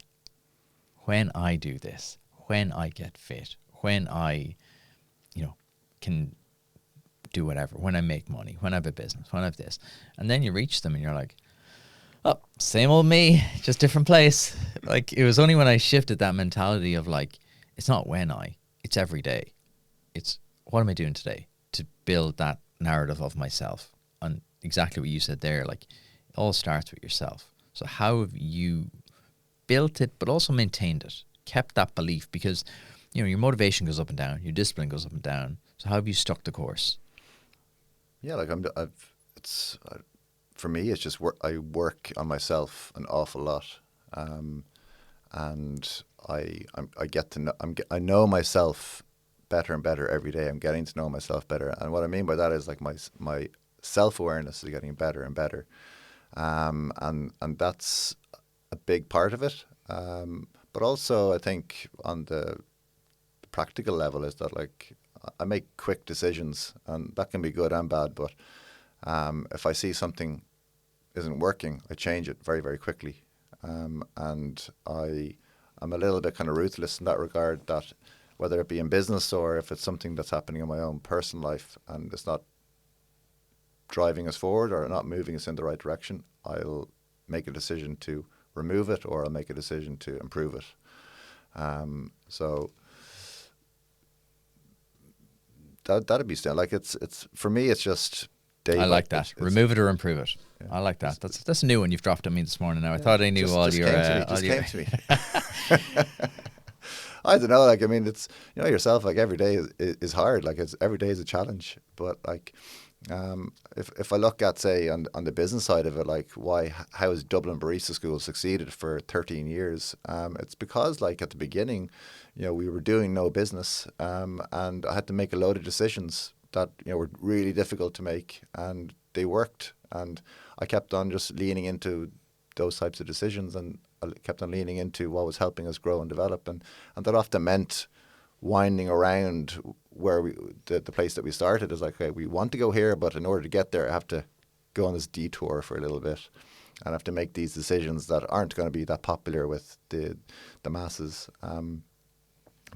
do this, when I get fit, when I, can do whatever, when I make money, when I have a business, when I have this. And then you reach them and you're like, oh, same old me, just different place. Like, it was only when I shifted that mentality of like, it's not it's every day. It's what am I doing today to build that narrative of myself? And exactly what you said there, like, it all starts with yourself. So how have you built it, but also maintained it, kept that belief? Because, your motivation goes up and down, your discipline goes up and down. So how have you stuck the course? Yeah, like for me, it's just I work on myself an awful lot, and I get to know I know myself better and better every day. I'm getting to know myself better, and what I mean by that is like my self-awareness is getting better and better, and that's a big part of it. But also, I think on the practical level is that like I make quick decisions, and that can be good and bad. But if I see something isn't working, I change it very, very quickly. And I'm a little bit kind of ruthless in that regard, that whether it be in business or if it's something that's happening in my own personal life and it's not driving us forward or not moving us in the right direction, I'll make a decision to remove it, or I'll make a decision to improve it. So that'd be still like it's for me. It's just day. I like that. Remove it or improve it. Yeah. I like that. That's a new one you've dropped on me this morning. Now I thought I knew all your. Just came to me. I don't know. Like, I mean, it's yourself. Like, every day is hard. Like, every day is a challenge. But like, if I look at, say, on the business side of it, like how has Dublin Barista School succeeded for 13 years? It's because, like, at the beginning, we were doing no business, and I had to make a load of decisions that were really difficult to make, and they worked. And I kept on just leaning into those types of decisions, and I kept on leaning into what was helping us grow and develop, and that often meant winding around where the place that we started. Is like, okay, we want to go here, but in order to get there, I have to go on this detour for a little bit, and I have to make these decisions that aren't going to be that popular with the masses,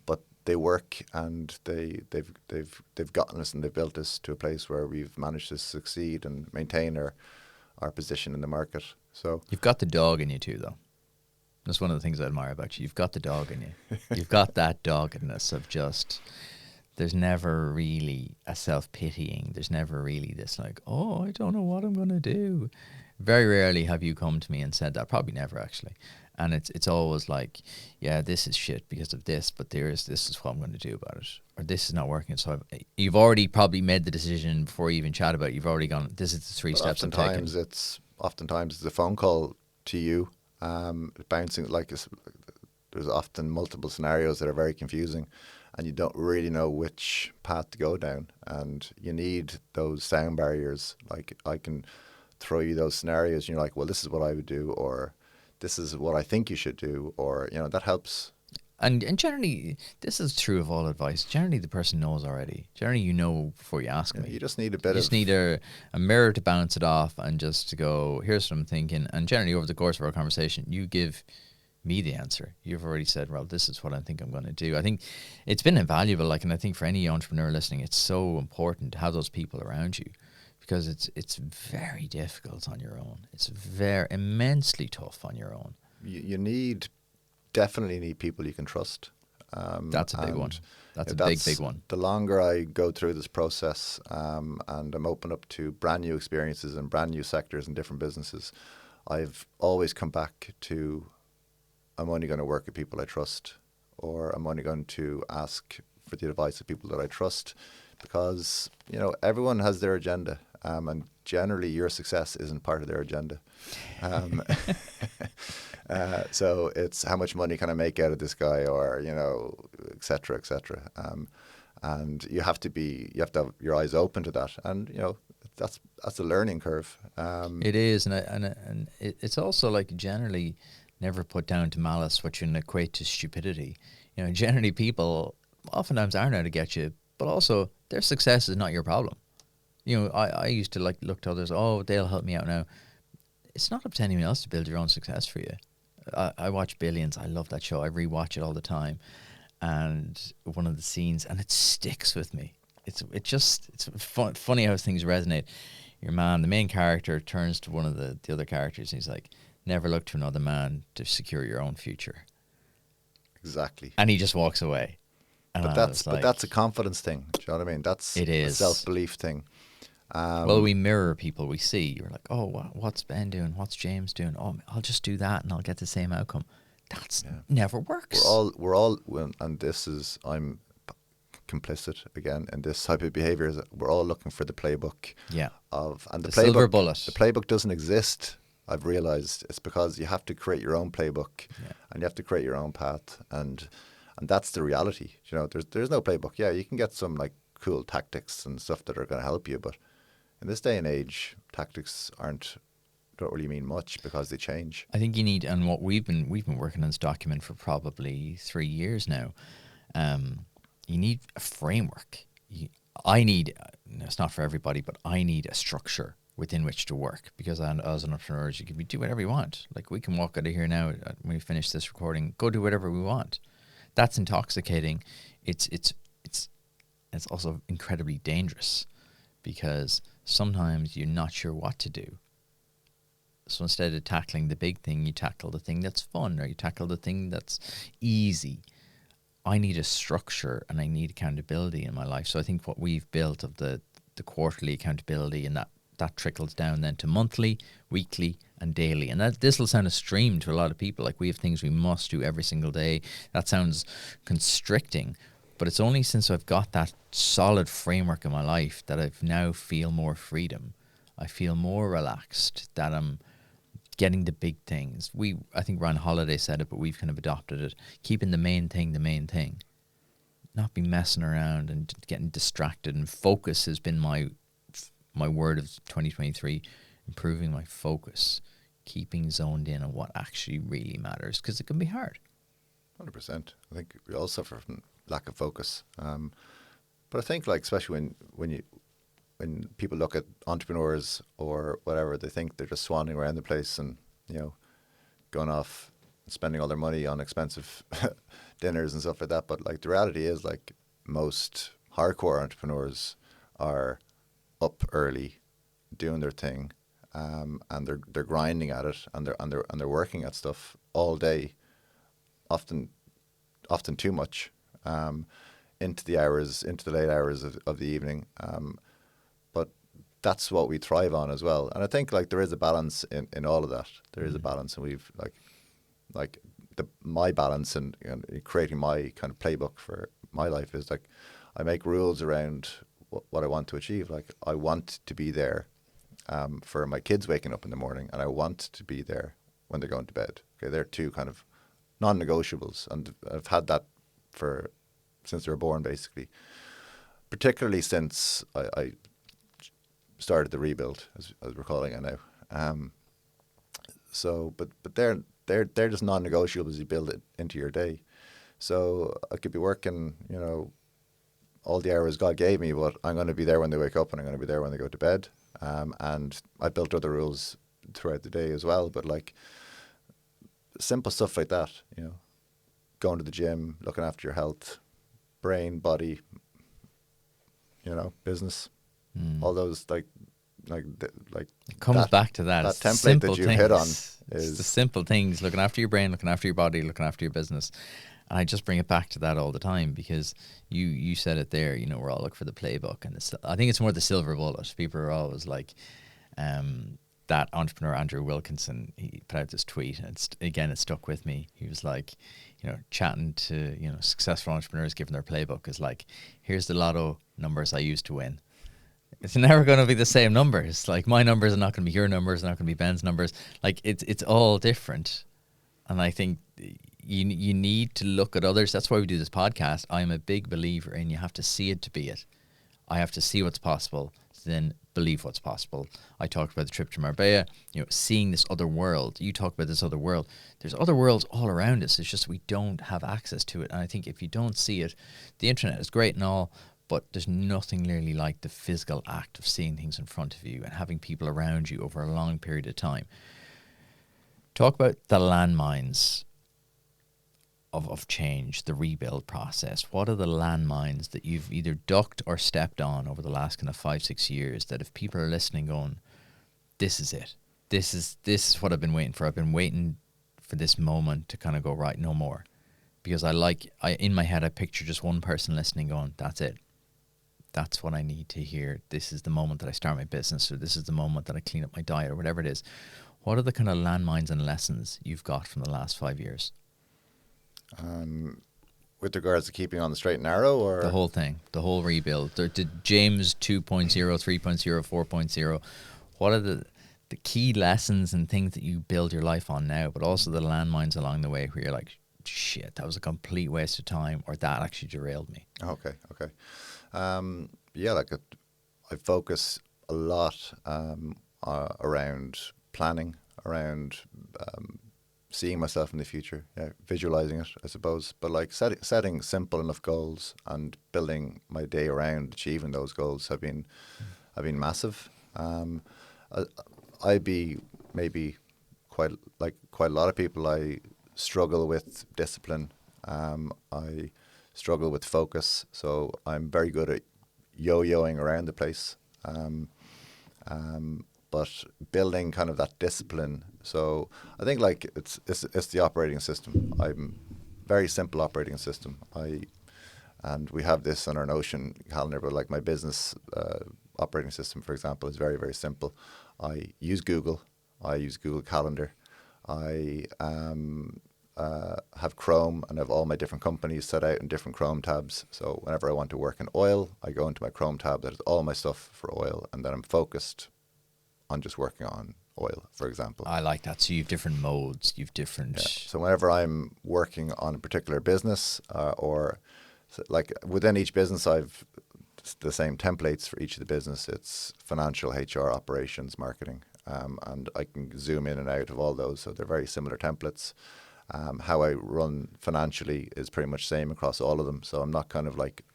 but they work, and they've gotten us and they've built us to a place where we've managed to succeed and maintain our position in the market. So you've got the dog in you too, though. That's one of the things I admire about you. You've got the dog in you. You've got that doggedness of just, there's never really a self-pitying. There's never really this like, oh, I don't know what I'm going to do. Very rarely have you come to me and said that. Probably never, actually. And it's always like, yeah, this is shit because of this, but this is what I'm going to do about it. Or this is not working. So you've already probably made the decision before you even chat about it. You've already gone, this is the three steps I'm taking. Oftentimes it's a phone call to you, bouncing, like there's often multiple scenarios that are very confusing, and you don't really know which path to go down, and you need those sound barriers. Like, I can throw you those scenarios and you're like, well, this is what I would do, or this is what I think you should do, or that helps. And generally, this is true of all advice. Generally, the person knows already. Generally, before you ask me. You just need You just need a mirror to bounce it off, and just to go, here's what I'm thinking. And generally, over the course of our conversation, you give me the answer. You've already said, well, this is what I think I'm going to do. I think it's been invaluable. And I think for any entrepreneur listening, it's so important to have those people around you, because it's very difficult on your own. It's very immensely tough on your own. You definitely need people you can trust. That's a big one. That's a big one. The longer I go through this process, and I'm open up to brand new experiences and brand new sectors and different businesses, I've always come back to, I'm only going to work with people I trust, or I'm only going to ask for the advice of people that I trust, because everyone has their agenda, and generally your success isn't part of their agenda. So it's how much money can I make out of this guy, or et cetera, et cetera. And you have to have your eyes open to that. And that's a learning curve. It is, and it's also like generally never put down to malice what you can equate to stupidity. You know, generally people oftentimes aren't out to get you, but also their success is not your problem. You know, I used to like look to others, oh, they'll help me out now. It's not up to anyone else to build your own success for you. I watch Billions. I love that show. I rewatch it all the time. And one of the scenes, and it sticks with me. It's funny how things resonate. Your man, the main character, turns to one of the other characters and he's like, never look to another man to secure your own future. Exactly. And he just walks away. And But that's a confidence thing. Do you know what I mean? That's it a is. self-belief thing. Well, we mirror people we see. You're like, oh, what's Ben doing? What's James doing? Oh, I'll just do that and I'll get the same outcome. That's never works. We're all, and this is, I'm complicit again in this type of behaviour. We're all looking for the playbook. Yeah. And the playbook, silver bullet. The playbook doesn't exist. I've realised it's because you have to create your own playbook, and you have to create your own path, and that's the reality. You know, there's no playbook. Yeah, you can get some like cool tactics and stuff that are going to help you, but in this day and age, tactics don't really mean much because they change. I think you need, and what we've been working on this document for probably 3 years now. You need a framework. I need, it's not for everybody, but I need a structure within which to work, because as an entrepreneur, you can do whatever you want. Like we can walk out of here now when we finish this recording, go do whatever we want. That's intoxicating. It's also incredibly dangerous, because sometimes you're not sure what to do. So instead of tackling the big thing, you tackle the thing that's fun, or you tackle the thing that's easy. I need a structure and I need accountability in my life. So I think what we've built of the quarterly accountability, and that trickles down then to monthly, weekly, and daily. And this will sound extreme to a lot of people. Like we have things we must do every single day. That sounds constricting. But it's only since I've got that solid framework in my life that I now feel more freedom. I feel more relaxed, that I'm getting the big things. I think Ryan Holiday said it, but we've kind of adopted it. Keeping the main thing. Not be messing around and getting distracted. And focus has been my word of 2023. Improving my focus. Keeping zoned in on what actually really matters. Because it can be hard. 100%. I think we all suffer from lack of focus. But I think, like, especially when people look at entrepreneurs or whatever, they think they're just swanning around the place and, you know, going off and spending all their money on expensive dinners and stuff like that. But like the reality is, like, most hardcore entrepreneurs are up early, doing their thing, and they're grinding at it, and they're working at stuff all day, often too much, into the late hours of the evening. But that's what we thrive on as well. And I think like there is a balance in all of that. There is a balance, and we've my balance in creating my kind of playbook for my life is like I make rules around what I want to achieve. Like I want to be there for my kids waking up in the morning, and I want to be there when they're going to bed. Okay, they're two kind of non-negotiables, and I've had that since they were born, basically. Particularly since I started the rebuild, as we're calling it now. But they're just non-negotiables as you build it into your day. So I could be working, you know, all the hours God gave me, but I'm going to be there when they wake up, and I'm going to be there when they go to bed. And I built other rules throughout the day as well. But like simple stuff like that, you know, going to the gym, looking after your health, brain, body, you know, business, all those like it comes back to that template simple that you things. hit on It's is the simple things: looking after your brain, looking after your body, looking after your business. And I just bring it back to that all the time, because you said it there. You know, we're all looking for the playbook, and I think it's more the silver bullet. People are always like, that entrepreneur Andrew Wilkinson. He put out this tweet, and it stuck with me. He was like, you know, chatting to, you know, successful entrepreneurs, giving their playbook is like, here's the lotto numbers I used to win. It's never going to be the same numbers. Like my numbers are not going to be your numbers, not going to be Ben's numbers. Like it's all different. And I think you need to look at others. That's why we do this podcast. I'm a big believer in you have to see it to be it. I have to see what's possible, then believe what's possible. I talked about the trip to Marbella, seeing this other world. You talk about this other world. There's other worlds all around us. It's just we don't have access to it. And I think if you don't see it, the internet is great and all, but there's nothing really like the physical act of seeing things in front of you and having people around you over a long period of time. Talk about the landmines of change, the rebuild process. What are the landmines that you've either ducked or stepped on over the last kind of 5-6 years that if people are listening going, this is it. This is what I've been waiting for. I've been waiting for this moment to kind of go, right, no more. Because in my head I picture just one person listening going, that's it. That's what I need to hear. This is the moment that I start my business, or this is the moment that I clean up my diet, or whatever it is. What are the kind of landmines and lessons you've got from the last 5 years? With regards to keeping on the straight and narrow, or the whole thing, the whole rebuild, the James 2.0, 3.0, 4.0. What are the key lessons and things that you build your life on now, but also the landmines along the way where you're like, shit, that was a complete waste of time, or that actually derailed me? Okay. I focus a lot around planning, around seeing myself in the future, visualizing it, I suppose. But like setting simple enough goals and building my day around achieving those goals have been massive. I'd be maybe quite a lot of people. I struggle with discipline. I struggle with focus. So I'm very good at yo-yoing around the place. But building kind of that discipline. So I think like it's the operating system. I'm very simple operating system. And we have this on our Notion calendar, but like my business operating system, for example, is very, very simple. I use Google. I use Google Calendar. I have Chrome and have all my different companies set out in different Chrome tabs. So whenever I want to work in oil, I go into my Chrome tab that has all my stuff for oil, and then I'm focused on just working on oil, for example. I like that. So you have different modes, you've different... Yeah. So whenever I'm working on a particular business or like within each business, I've the same templates for each of the business. It's financial, HR, operations, marketing, and I can zoom in and out of all those. So they're very similar templates. How I run financially is pretty much same across all of them. So I'm not kind of like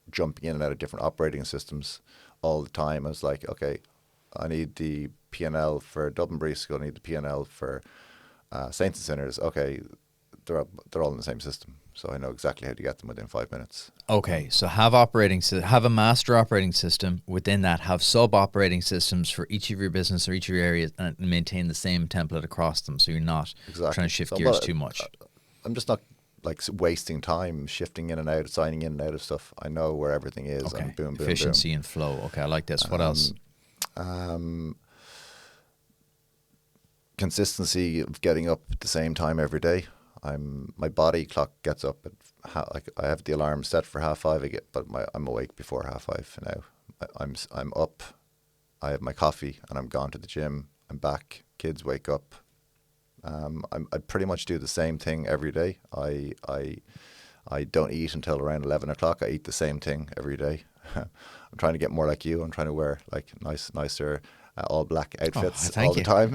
jumping in and out of different operating systems all the time. I was like, okay, I need the P&L for Dublin Barista. I need the P&L for Saints and Sinners. Okay, they're all in the same system, so I know exactly how to get them within 5 minutes. Okay, so have a master operating system. Within that, have sub operating systems for each of your business or each of your areas, and maintain the same template across them. So you're not trying to shift gears too much. I'm just not like wasting time shifting in and out, signing in and out of stuff. I know where everything is. Okay, and boom, efficiency and flow. Okay, I like this. What else? Consistency of getting up at the same time every day. My body clock gets up at I have the alarm set for 5:30, but I'm awake before 5:30 now. I'm up. I have my coffee and I'm gone to the gym. I'm back. Kids wake up. I pretty much do the same thing every day. I don't eat until around 11 o'clock. I eat the same thing every day. I'm trying to get more like you. I'm trying to wear like nicer all black outfits all the time.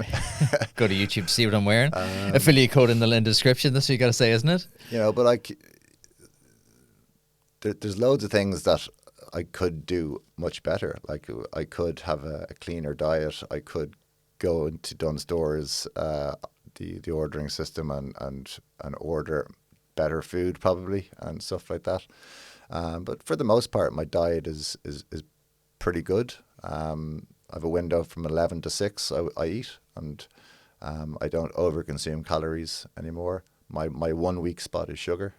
Go to YouTube to see what I'm wearing. Affiliate code in the description. That's what you got to say, isn't it? But like there's loads of things that I could do much better. Like I could have a cleaner diet. I could go into Dunnes Stores, the ordering system and order better food probably and stuff like that. But for the most part, my diet is pretty good. I have a window from 11 to 6 I eat, and I don't overconsume calories anymore. My 1 weak spot is sugar.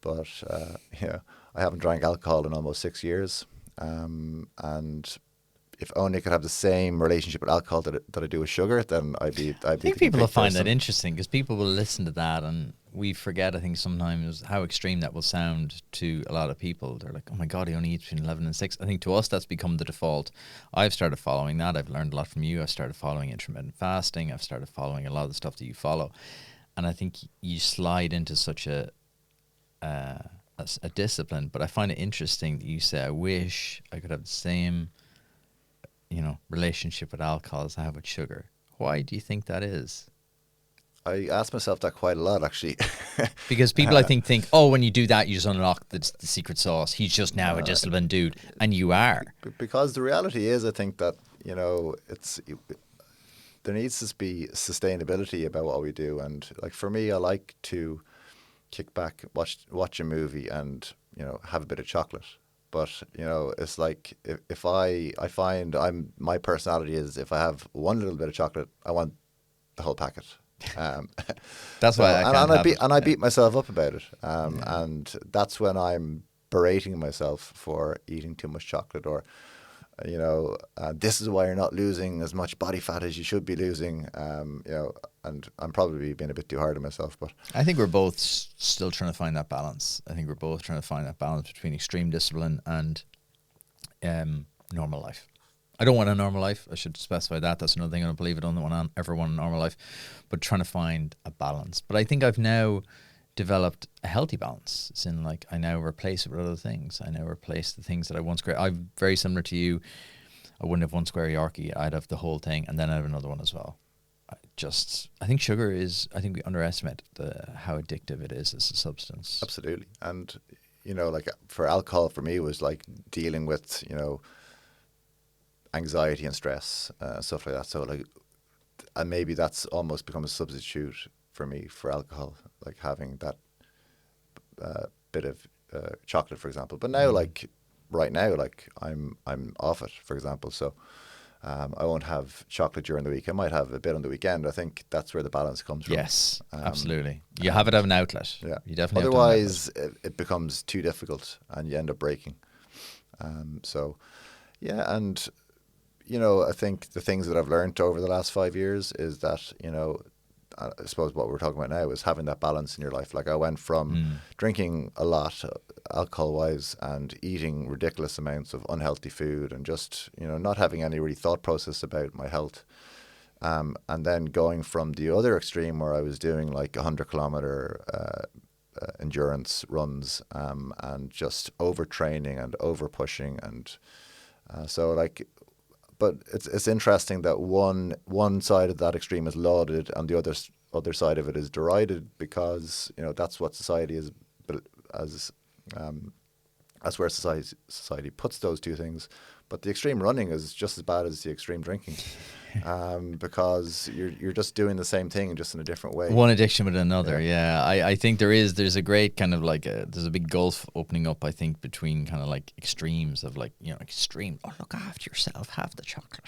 But I haven't drank alcohol in almost 6 years. And if only I could have the same relationship with alcohol that I do with sugar, then I'd be. I think people will find that interesting because people will listen to that, and we forget, I think, sometimes how extreme that will sound to a lot of people. They're like, oh my God, he only eats between 11 and 6. I think to us that's become the default. I've started following that. I've learned a lot from you. I've started following intermittent fasting. I've started following a lot of the stuff that you follow. And I think you slide into such a discipline. But I find it interesting that you say, I wish I could have the same relationship with alcohol as I have with sugar. Why do you think that is? I ask myself that quite a lot, actually. Because people, I think, oh, when you do that, you just unlock the secret sauce. He's just now a disciplined dude, and you are. Because the reality is, I think that, there needs to be sustainability about what we do. And like for me, I like to kick back, watch a movie and, have a bit of chocolate. But, it's like if I find my personality is if I have one little bit of chocolate, I want the whole packet. That's why I beat myself up about it. And that's when I'm berating myself for eating too much chocolate, or, this is why you're not losing as much body fat as you should be losing. And I'm probably being a bit too hard on myself, but I think we're both still trying to find that balance. I think we're both trying to find that balance between extreme discipline and normal life. I don't want a normal life. I should specify that. That's another thing I don't believe. I don't ever want a normal life, but trying to find a balance. But I think I've now developed a healthy balance. It's in like I now replace it with other things. I now replace the things that I once. I'm very similar to you. I wouldn't have one square Yorkie. I'd have the whole thing, and then I'd have another one as well. I think sugar is. I think we underestimate how addictive it is as a substance. Absolutely, and like for alcohol, for me, was like dealing with anxiety and stress, stuff like that. So like, and maybe that's almost become a substitute for me for alcohol, like having that bit of chocolate, for example. But now, like right now, like I'm off it, for example. So I won't have chocolate during the week. I might have a bit on the weekend. I think that's where the balance comes from. Yes, absolutely. You have it as an outlet. Yeah, you definitely. Otherwise, it becomes too difficult, and you end up breaking. So, yeah, and I think the things that I've learned over the last 5 years is that I suppose what we're talking about now is having that balance in your life. Like I went from drinking a lot alcohol-wise and eating ridiculous amounts of unhealthy food and just, not having any really thought process about my health. And then going from the other extreme where I was doing like 100-kilometer endurance runs and just overtraining and over-pushing. And so like... But it's interesting that one side of that extreme is lauded and the other side of it is derided, because that's what society is, that's where society puts those two things. But the extreme running is just as bad as the extreme drinking, because you're just doing the same thing just in a different way. One addiction with another. Yeah. I think there's a great kind of like there's a big gulf opening up, I think, between kind of like extremes of like, extreme. Oh, look after yourself. Have the chocolate.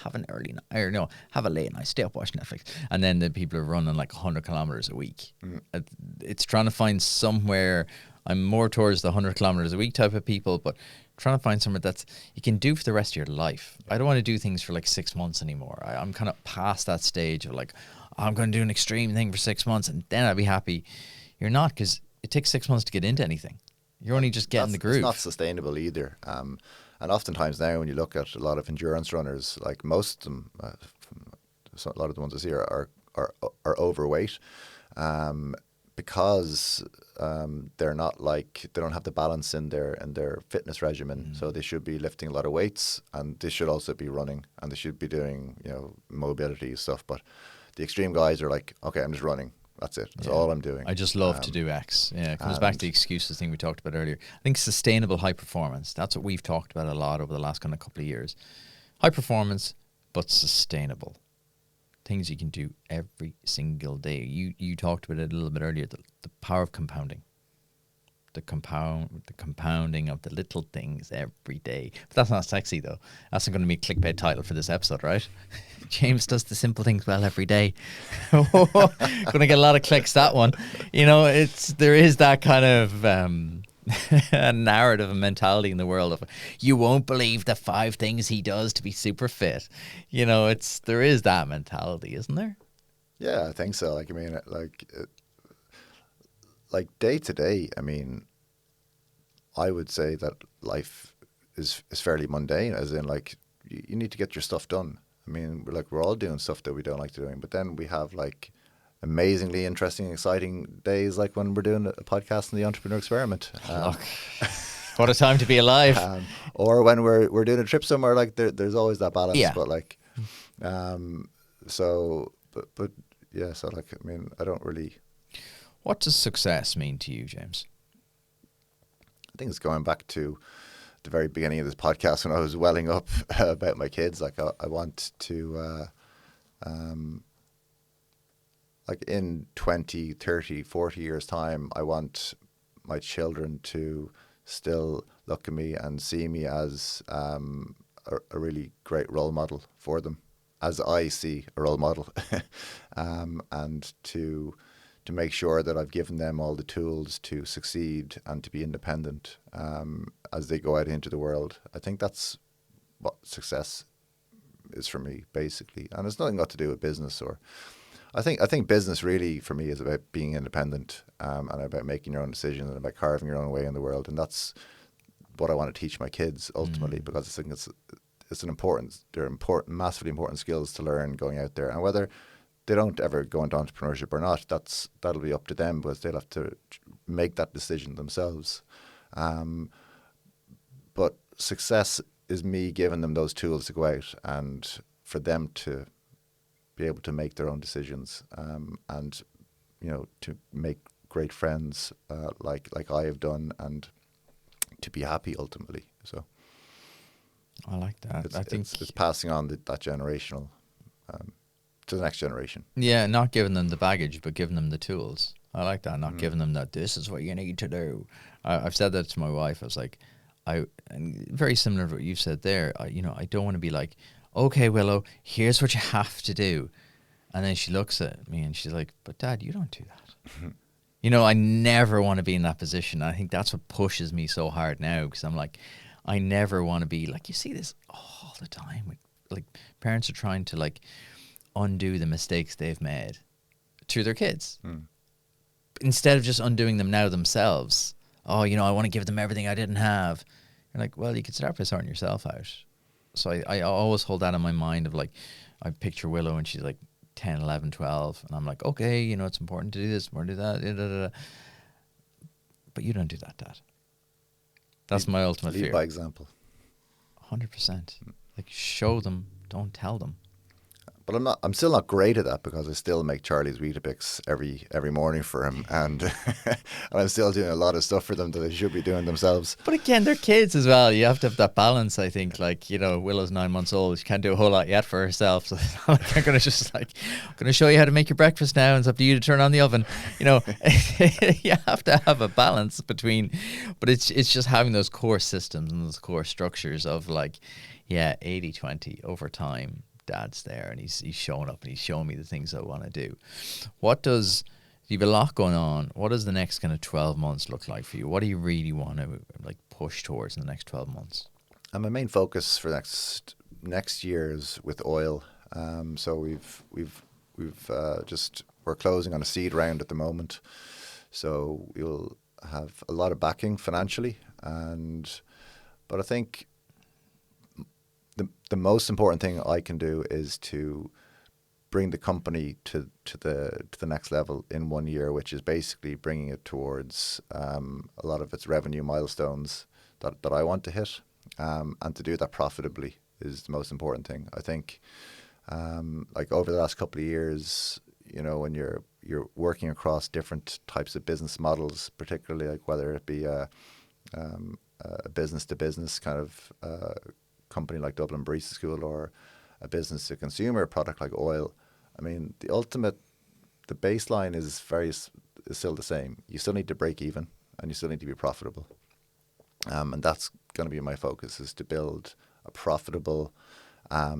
Have an early night. Or no, have a late night. Stay up, watch Netflix. And then the people are running like 100 kilometers a week. It's trying to find somewhere. I'm more towards the 100 kilometers a week type of people, but trying to find somewhere that's you can do for the rest of your life. I don't want to do things for like 6 months anymore. I'm kind of past that stage of like, I'm going to do an extreme thing for 6 months and then I'll be happy. You're not, because it takes 6 months to get into anything. You're only just getting the groove. It's not sustainable either. And oftentimes now when you look at a lot of endurance runners, like most of them, a lot of the ones I see are overweight. Because they're not like, they don't have the balance in their fitness regimen. So they should be lifting a lot of weights, and they should also be running, and they should be doing mobility stuff. But the extreme guys are like, okay, I'm just running. That's it. That's all I'm doing. I just love to do X. Yeah, it comes back to the excuses thing we talked about earlier. I think sustainable high performance. That's what we've talked about a lot over the last kind of couple of years. High performance, but sustainable. Things you can do every single day. You talked about it a little bit earlier, the power of compounding. The compounding of the little things every day. But that's not sexy though. That's not going to be a clickbait title for this episode, right? James does the simple things well every day. Going to get a lot of clicks, that one. There is that kind of a narrative and mentality in the world of, you won't believe the 5 things he does to be super fit. There is that mentality, isn't there? Yeah, I think so. Like, I mean, like day to day, I mean, I would say that life is fairly mundane, as in like you need to get your stuff done. I mean, we're all doing stuff that we don't like doing, but then we have like amazingly interesting, exciting days, like when we're doing a podcast on the Entrepreneur Experiment. Look, What a time to be alive. Or when we're doing a trip somewhere, like there's always that balance. Yeah. But like, but yeah. So like, I mean, I don't really. What does success mean to you, James? I think it's going back to the very beginning of this podcast when I was welling up about my kids. Like I want to, like in 20, 30, 40 years time, I want my children to still look at me and see me as a really great role model for them, as I see a role model, and to make sure that I've given them all the tools to succeed and to be independent as they go out into the world. I think that's what success is for me, basically. And it's nothing got to do with business or... I think business really, for me, is about being independent and about making your own decisions and about carving your own way in the world. And that's what I want to teach my kids, ultimately, because I think they're massively important skills to learn going out there. And whether they don't ever go into entrepreneurship or not, that'll be up to them, because they'll have to make that decision themselves. But success is me giving them those tools to go out and for them to be able to make their own decisions, and to make great friends like I have done, and to be happy ultimately. So I like that. I think it's passing on that generational to the next generation. Yeah, not giving them the baggage, but giving them the tools. I like that. Not giving them that. This is what you need to do. I've said that to my wife. I was like, and very similar to what you've said there. I don't want to be like, okay, Willow, here's what you have to do. And then she looks at me and she's like, but Dad, you don't do that. I never want to be in that position. I think that's what pushes me so hard now, because I'm like, I never want to be like, you see this all the time. Like parents are trying to like undo the mistakes they've made to their kids. Instead of just undoing them now themselves. Oh, I want to give them everything I didn't have. You're like, well, you could start by sorting yourself out. So I always hold that in my mind of like, I picture Willow and she's like 10, 11, 12. And I'm like, okay, it's important to do this, important to do that. But you don't do that, Dad. That's my ultimate fear. Lead by example. 100%. Like, show them, don't tell them. But I'm still not great at that, because I still make Charlie's Weetabix every morning for him, and and I'm still doing a lot of stuff for them that they should be doing themselves. But again, they're kids as well. You have to have that balance, I think. Like, Willow's 9 months old. She can't do a whole lot yet for herself. So I'm going to show you how to make your breakfast now, and it's up to you to turn on the oven. You have to have a balance between, but it's just having those core systems and those core structures of like, 80-20 over time. Dad's there and he's showing up and he's showing me the things I want to do. You have a lot going on. What does the next kind of 12 months look like for you? What do you really want to like push towards in the next 12 months? And my main focus for next year is with oil. So we're closing on a seed round at the moment. So we'll have a lot of backing financially, but I think the most important thing I can do is to bring the company to the next level in 1 year, which is basically bringing it towards a lot of its revenue milestones that I want to hit, and to do that profitably is the most important thing. I think like over the last couple of years, when you're working across different types of business models, particularly like whether it be a business to business kind of company like Dublin Barista School, or a business to consumer product like oil. I mean, the baseline is still the same. You still need to break even, and you still need to be profitable. And that's going to be my focus, is to build a profitable,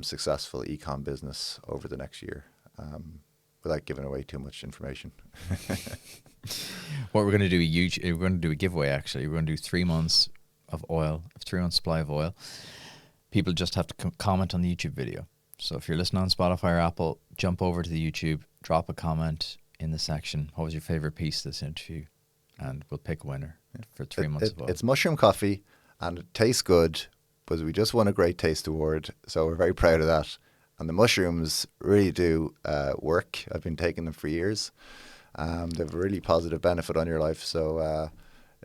successful e-com business over the next year, without giving away too much information. What we're going to do we're going to do a giveaway. Actually, we're going to do 3 months of oil, 3 months supply of oil. People just have to comment on the YouTube video. So if you're listening on Spotify or Apple, jump over to the YouTube, drop a comment in the section. What was your favorite piece of this interview? And we'll pick a winner for 3 months of oil. It's mushroom coffee, and it tastes good, but we just won a Great Taste Award, so we're very proud of that. And the mushrooms really do work. I've been taking them for years. They have a really positive benefit on your life. So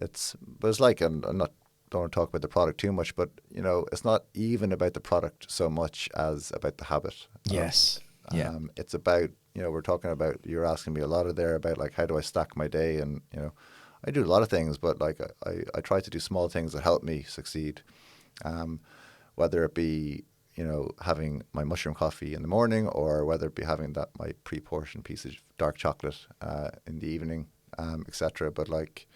it's like, I'm not don't want to talk about the product too much, but you know, it's not even about the product so much as about the habit. Yes. Yeah. It's about, you know, we're talking about, you're asking me a lot of there about like, how do I stack my day? And, you know, I do a lot of things, but like I try to do small things that help me succeed. Whether it be, you know, having my mushroom coffee in the morning, or whether it be having that my pre-portioned piece of dark chocolate in the evening, etc. But like,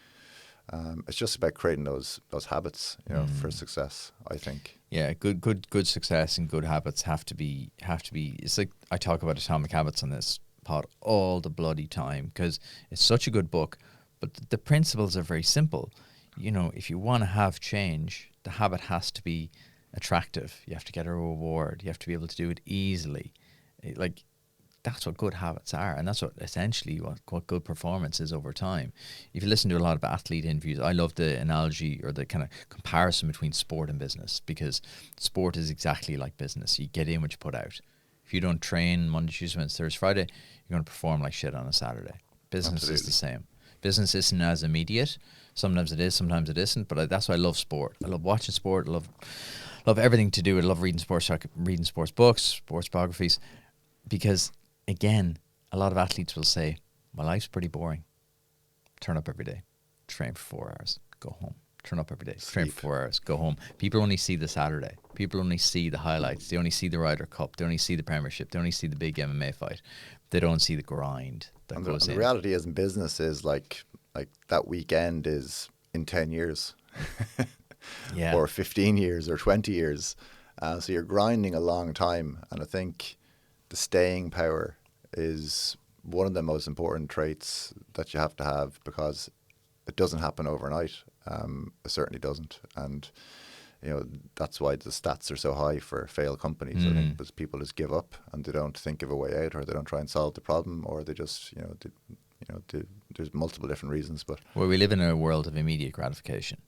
it's just about creating those habits, you know, for success, I think. Yeah, good success and good habits have to be. It's like I talk about Atomic Habits on this pod all the bloody time because it's such a good book, but the principles are very simple. You know, if you want to have change, the habit has to be attractive. You have to get a reward. You have to be able to do it easily. Like, that's what good habits are, and that's what essentially what good performance is over time. If you listen to a lot of athlete interviews, I love the analogy or the kind of comparison between sport and business, because sport is exactly like business. You get in what you put out. If you don't train Monday, Tuesday, Wednesday, Thursday, Friday, you're going to perform like shit on a Saturday. Business Absolutely. is the same. Business isn't as immediate. Sometimes it is, sometimes it isn't. But that's why I love sport. I love watching sport. I love everything to do with it. I love reading sports books, sports biographies, because again, a lot of athletes will say, my life's pretty boring. Turn up every day, train for 4 hours, go home. Turn up every day, train for 4 hours, go home. People only see the Saturday. People only see the highlights. They only see the Ryder Cup. They only see the Premiership. They only see the big MMA fight. They don't see the grind that goes in. The reality is in business is like that weekend is in 10 years. Yeah. Or 15 years or 20 years. So you're grinding a long time. And I think the staying power is one of the most important traits that you have to have, because it doesn't happen overnight. It certainly doesn't. And, you know, that's why the stats are so high for failed companies. I think because people just give up and they don't think of a way out, or they don't try and solve the problem, or they just, there's multiple different reasons. But well, we live in a world of immediate gratification.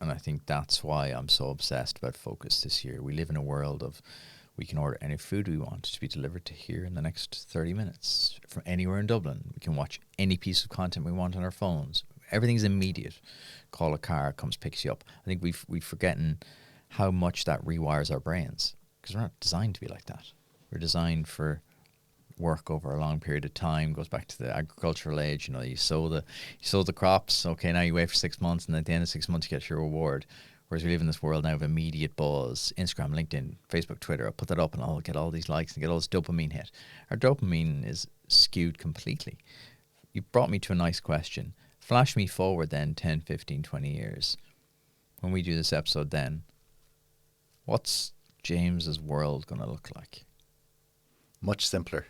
And I think that's why I'm so obsessed about focus this year. We live in a world of, we can order any food we want to be delivered to here in the next 30 minutes from anywhere in Dublin. We can watch any piece of content we want on our phones. Everything's immediate. Call a car, comes, picks you up. I think we've forgotten how much that rewires our brains, because we're not designed to be like that. We're designed for work over a long period of time. Goes back to the agricultural age. You know, you sow the crops. Okay, now you wait for 6 months, and at the end of 6 months you get your reward. Whereas we live in this world now of immediate buzz. Instagram, LinkedIn, Facebook, Twitter. I'll put that up and I'll get all these likes and get all this dopamine hit. Our dopamine is skewed completely. You brought me to a nice question. Flash me forward then 10, 15, 20 years. When we do this episode then, what's James's world going to look like? much simpler.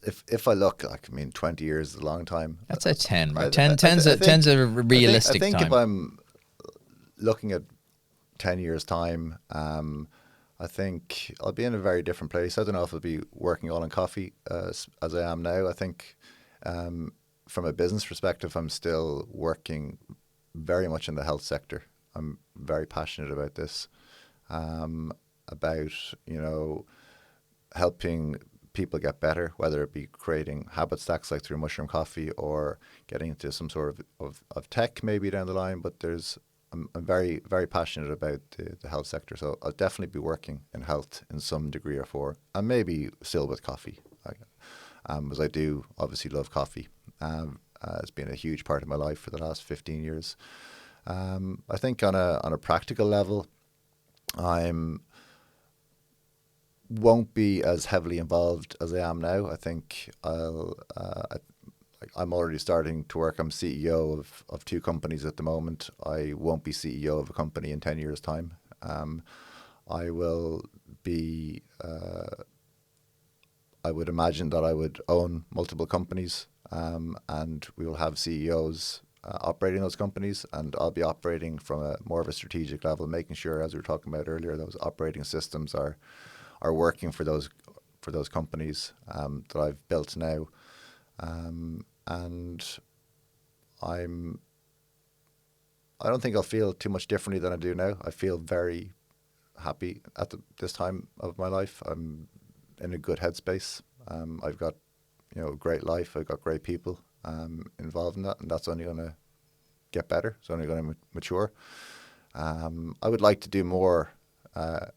If I look, like, I mean, 20 years is a long time. That's a 10. Right? 10's a realistic time. I think if I'm looking at 10 years' time, I think I'll be in a very different place. I don't know if I'll be working all in coffee as I am now. I think from a business perspective, I'm still working very much in the health sector. I'm very passionate about this, about, helping people get better, whether it be creating habit stacks like through mushroom coffee or getting into some sort of tech maybe down the line. But I'm very, very passionate about the health sector. So I'll definitely be working in health in some degree or form, and maybe still with coffee, because I do obviously love coffee. It's been a huge part of my life for the last 15 years. I think on a practical level, won't be as heavily involved as I am now. I think I'm already starting to work. I'm CEO of 2 companies at the moment. I won't be CEO of a company in 10 years' time. I will be, I would imagine that I would own multiple companies, and we will have CEOs operating those companies, and I'll be operating from a more of a strategic level, making sure, as we were talking about earlier, those operating systems are working for those companies that I've built now, and I don't think I'll feel too much differently than I do now. I feel very happy at this time of my life. I'm in a good headspace. I've got a great life. I've got great people. involved in that, and that's only going to get better. It's only going to mature. I would like to do more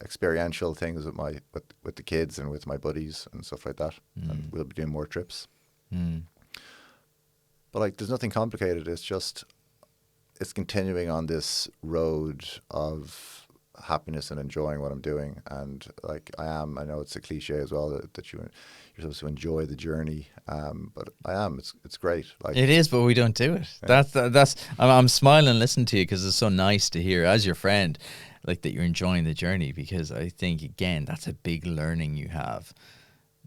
experiential things with the kids and with my buddies and stuff like that. And we'll be doing more trips. But like, there's nothing complicated. It's continuing on this road of happiness and enjoying what I'm doing. And like, I know it's a cliche as well that you're supposed to enjoy the journey. But I am. It's great. Like, it is, but we don't do it. Yeah. That's. I'm smiling listening to you because it's so nice to hear as your friend, like, that you're enjoying the journey, because I think, again, that's a big learning you have.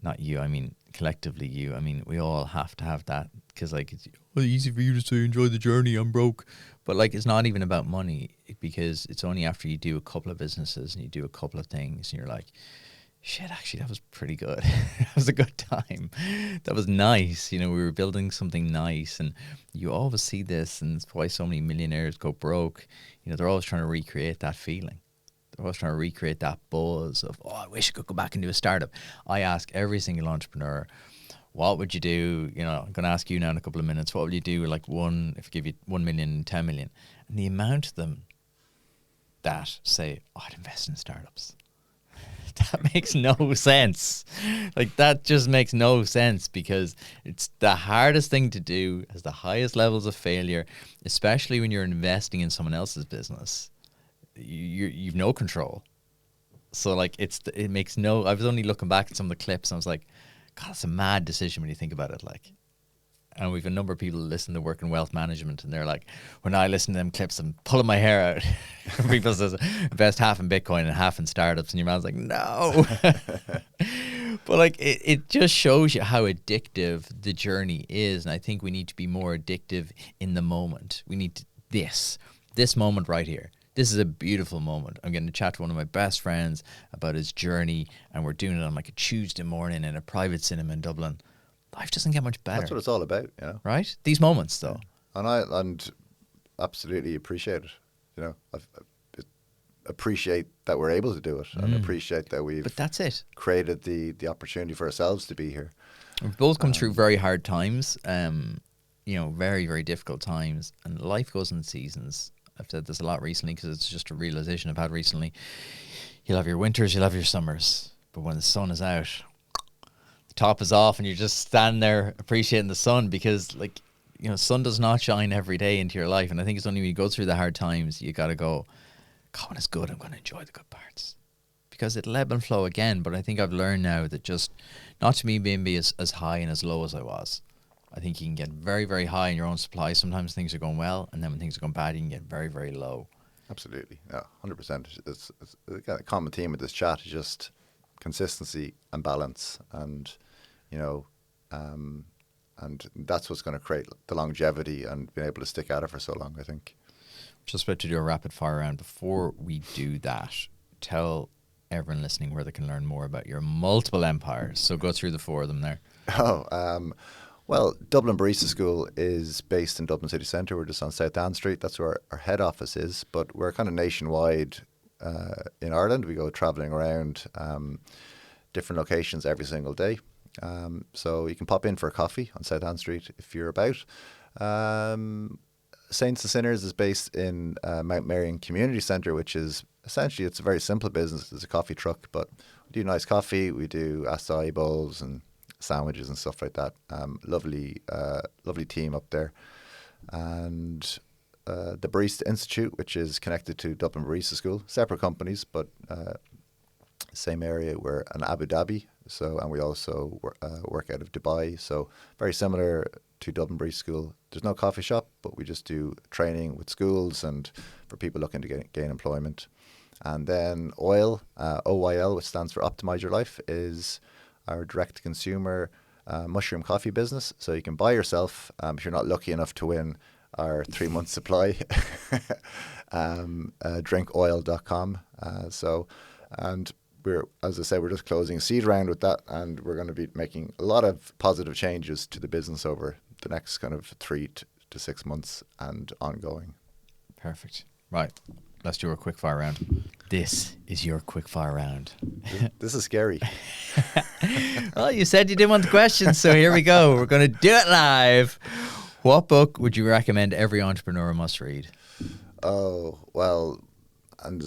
Not you, I mean collectively you. I mean, we all have to have that, because like, it's easy for you to say enjoy the journey, I'm broke. But like, it's not even about money, because it's only after you do a couple of businesses and you do a couple of things and you're like, shit, actually that was pretty good. That was a good time. That was nice. You know, we were building something nice, and you always see this, and it's why so many millionaires go broke. You know, they're always trying to recreate that feeling. They're always trying to recreate that buzz of, I wish I could go back and do a startup. I ask every single entrepreneur, what would you do? You know, I'm going to ask you now in a couple of minutes, what would you do like if I give you 1 million and 10 million? And the amount of them that say, I'd invest in startups. That makes no sense. Like, that just makes no sense, because it's the hardest thing to do, has the highest levels of failure, especially when you're investing in someone else's business. You've no control. So like, it makes no. I was only looking back at some of the clips and I was like, God, it's a mad decision when you think about it. Like, and we've a number of people who listen to work in wealth management, and they're like, when I listen to them clips, I'm pulling my hair out. People says invest half in Bitcoin and half in startups, and your man's like, no. But like, it just shows you how addictive the journey is, and I think we need to be more addictive in the moment. We need this moment right here. This is a beautiful moment. I'm getting to chat to one of my best friends about his journey, and we're doing it on like a Tuesday morning in a private cinema in Dublin. Life doesn't get much better. That's what it's all about, you know. Right? These moments, though. Yeah. And absolutely appreciate it. You know, I appreciate that we're able to do it, and appreciate that we've. But that's it. Created the opportunity for ourselves to be here. We've both come through very hard times. You know, very, very difficult times, and life goes in seasons. I've said this a lot recently because it's just a realization I've had recently. You'll have your winters, you'll have your summers, but when the sun is out, the top is off, and you're just standing there appreciating the sun, because, like, you know, sun does not shine every day into your life. And I think it's only when you go through the hard times, you got to go, God, when it's good, I'm going to enjoy the good parts, because it'll ebb and flow again. But I think I've learned now that just not to me be as high and as low as I was. I think you can get very, very high in your own supply. Sometimes things are going well, and then when things are going bad, you can get very, very low. Absolutely. Yeah, 100%. It's a common theme with this chat is just consistency and balance, and, you know, and that's what's going to create the longevity and being able to stick at it for so long, I think. Just about to do a rapid fire round. Before we do that, tell everyone listening where they can learn more about your multiple empires. So go through the four of them there. Well, Dublin Barista School is based in Dublin City Centre. We're just on South Ann Street. That's where our head office is. But we're kind of nationwide in Ireland. We go travelling around different locations every single day. So you can pop in for a coffee on South Ann Street if you're about. Saints and Sinners is based in Mount Marion Community Centre, which is essentially, it's a very simple business. It's a coffee truck, but we do nice coffee. We do acai bowls and sandwiches and stuff like that. Lovely team up there. And the Barista Institute, which is connected to Dublin Barista School, separate companies, but same area. We're in Abu Dhabi, and we also work out of Dubai. So very similar to Dublin Barista School. There's no coffee shop, but we just do training with schools and for people looking to gain employment. And then OYL, OYL, which stands for Optimize Your Life, is our direct-to-consumer mushroom coffee business. So you can buy yourself, if you're not lucky enough to win our 3-month supply, drinkoil.com. And we're, as I said, we're just closing a seed round with that, and we're going to be making a lot of positive changes to the business over the next kind of 3 to 6 months and ongoing. Perfect. Right. Let's do a quick fire round. This is your quick fire round. This is scary. Well, you said you didn't want the questions, so here we go. We're going to do it live. What book would you recommend every entrepreneur must read? Oh, well, and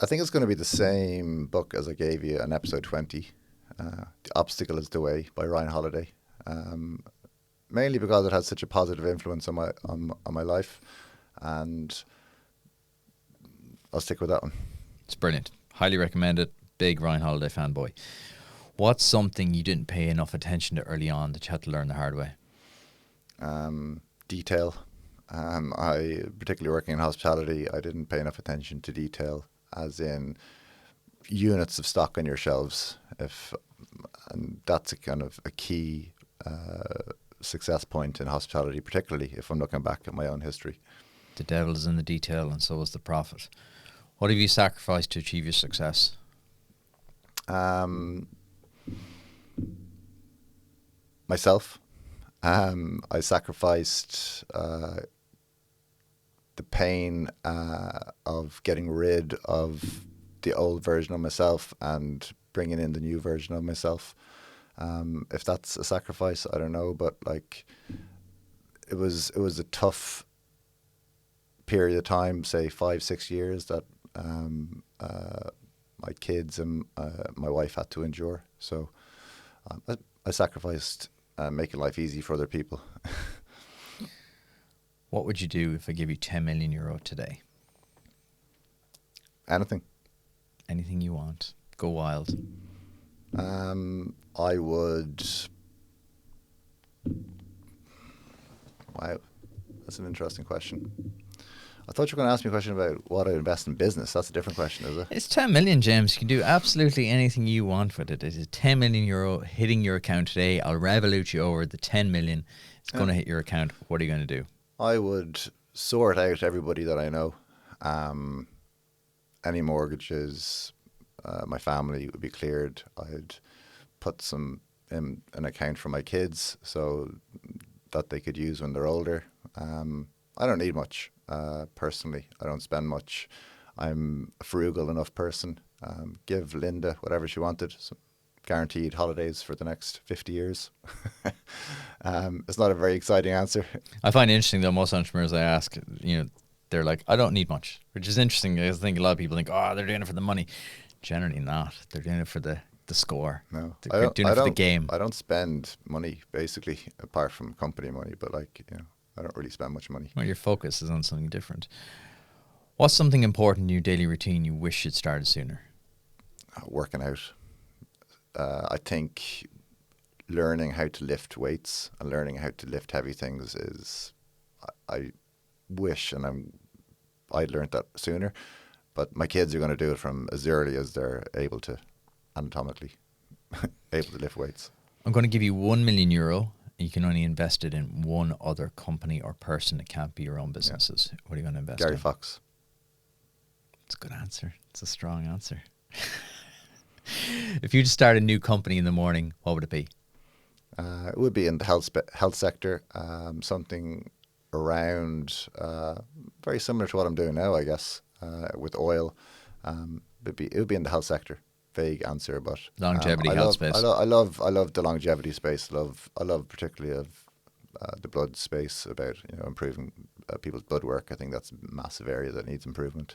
I think it's going to be the same book as I gave you in episode 20, The Obstacle is the Way by Ryan Holiday. Mainly because it had such a positive influence on my life, and I'll stick with that one. It's brilliant. Highly recommend it. Big Ryan Holiday fanboy. What's something you didn't pay enough attention to early on that you had to learn the hard way? Detail. I, particularly working in hospitality, I didn't pay enough attention to detail, as in units of stock on your shelves. And that's a kind of a key success point in hospitality, particularly if I'm looking back at my own history. The devil is in the detail, and so is the profit. What have you sacrificed to achieve your success? Myself. I sacrificed the pain of getting rid of the old version of myself and bringing in the new version of myself. If that's a sacrifice, I don't know, but like it was a tough period of time, say 5-6 years, that my kids and my wife had to endure. So I sacrificed making life easy for other people. What would you do if I give you 10 million euro today? Anything. Anything you want. Go wild. I would. Wow, that's an interesting question. I thought you were going to ask me a question about what I invest in business. That's a different question, is it? It's 10 million, James. You can do absolutely anything you want with it. It is 10 million euro hitting your account today. I'll revolute you over the 10 million. It's going to hit your account. What are you going to do? I would sort out everybody that I know. Any mortgages, my family would be cleared. I'd put some in an account for my kids so that they could use when they're older. I don't need much. Personally, I don't spend much. I'm a frugal enough person. Give Linda whatever she wanted, some guaranteed holidays for the next 50 years. It's not a very exciting answer. I find it interesting though, most entrepreneurs I ask, they're like, I don't need much, which is interesting. I think a lot of people think, oh, they're doing it for the money. Generally not. They're doing it for the score. No, They're doing it for the game. I don't spend money, basically, apart from company money, but I don't really spend much money. Well, your focus is on something different. What's something important in your daily routine you wish you'd started sooner? Working out. I think learning how to lift weights and learning how to lift heavy things is, I wish, and I'd learned that sooner, but my kids are going to do it from as early as they're able to, anatomically, able to lift weights. I'm going to give you 1 million euro. You can only invest it in one other company or person. It can't be your own businesses. Yeah. What are you going to invest in? Gary Fox. It's a good answer. It's a strong answer. If you just start a new company in the morning, what would it be? It would be in the health sector, something around very similar to what I'm doing now, I guess, with oil. It would be in the health sector. Vague answer, but longevity, health space. I love the longevity space. I love particularly of the blood space, about improving people's blood work. I think that's a massive area that needs improvement.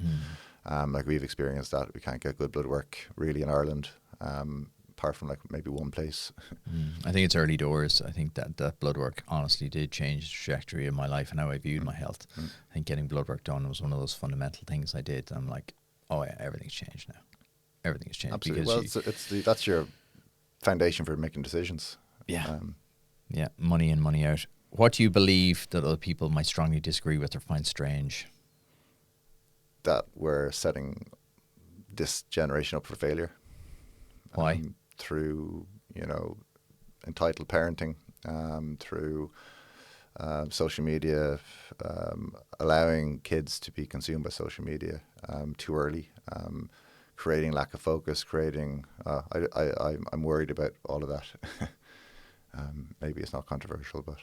Like we've experienced that we can't get good blood work really in Ireland, apart from like maybe one place. I think it's early doors. I think that blood work honestly did change the trajectory of my life and how I viewed my health. I think getting blood work done was one of those fundamental things I did. I'm like, oh yeah, everything's changed now. Everything has changed. Absolutely. Because that's your foundation for making decisions. Yeah. Yeah, money in, money out. What do you believe that other people might strongly disagree with or find strange? That we're setting this generation up for failure. Why? Through, entitled parenting, through social media, allowing kids to be consumed by social media too early, creating lack of focus, I'm worried about all of that. Maybe it's not controversial, but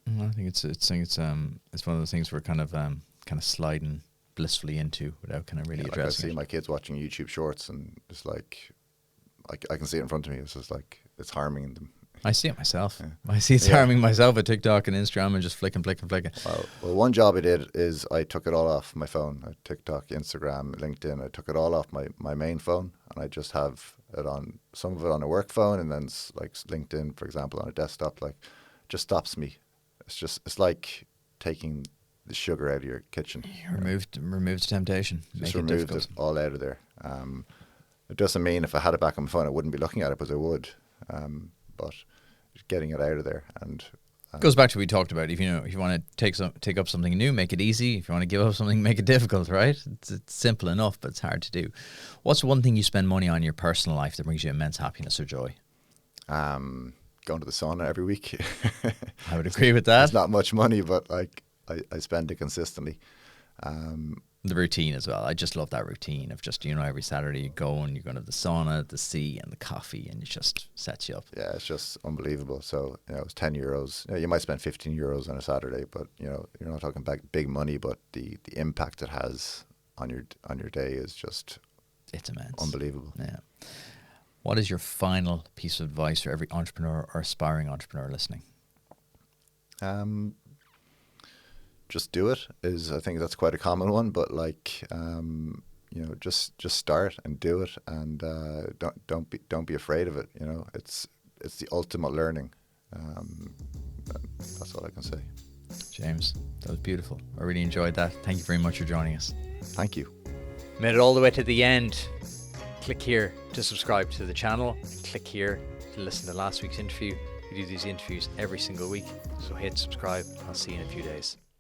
I think it's one of those things we're kind of sliding blissfully into without kind of really addressing. I see my kids watching YouTube shorts, and it's like I can see it in front of me. It's just like it's harming them. I see it myself. I see it harming myself at TikTok and Instagram and just flicking. Well, one job I did is I took it all off my phone. TikTok, Instagram, LinkedIn. I took it all off my main phone, and I just have it on, some of it on a work phone, and then like LinkedIn, for example, on a desktop. Like, just stops me. It's like taking the sugar out of your kitchen. Remove the temptation. Just removed it all out of there. It doesn't mean if I had it back on my phone I wouldn't be looking at it, because I would. But just getting it out of there, and goes back to what we talked about. If you want to take up something new, make it easy. If you want to give up something, make it difficult. Right? It's simple enough, but it's hard to do. What's one thing you spend money on in your personal life that brings you immense happiness or joy? Going to the sauna every week. I would agree with that. It's not much money, but like I spend it consistently. The routine as well. I just love that routine of just, every Saturday you go and you're going to the sauna, the sea and the coffee, and it just sets you up. Yeah, it's just unbelievable. So, it's €10. You might spend €15 on a Saturday, but, you're not talking about big money, but the impact it has on your day is just... It's immense. Unbelievable. Yeah. What is your final piece of advice for every entrepreneur or aspiring entrepreneur listening? Just do it I think that's quite a common one, but like, just start and do it, and don't be afraid of it. It's the ultimate learning. That's all I can say. James, that was beautiful. I really enjoyed that. Thank you very much for joining us. Thank you. Made it all the way to the end. Click here to subscribe to the channel. Click here to listen to last week's interview. We do these interviews every single week, so hit subscribe. I'll see you in a few days.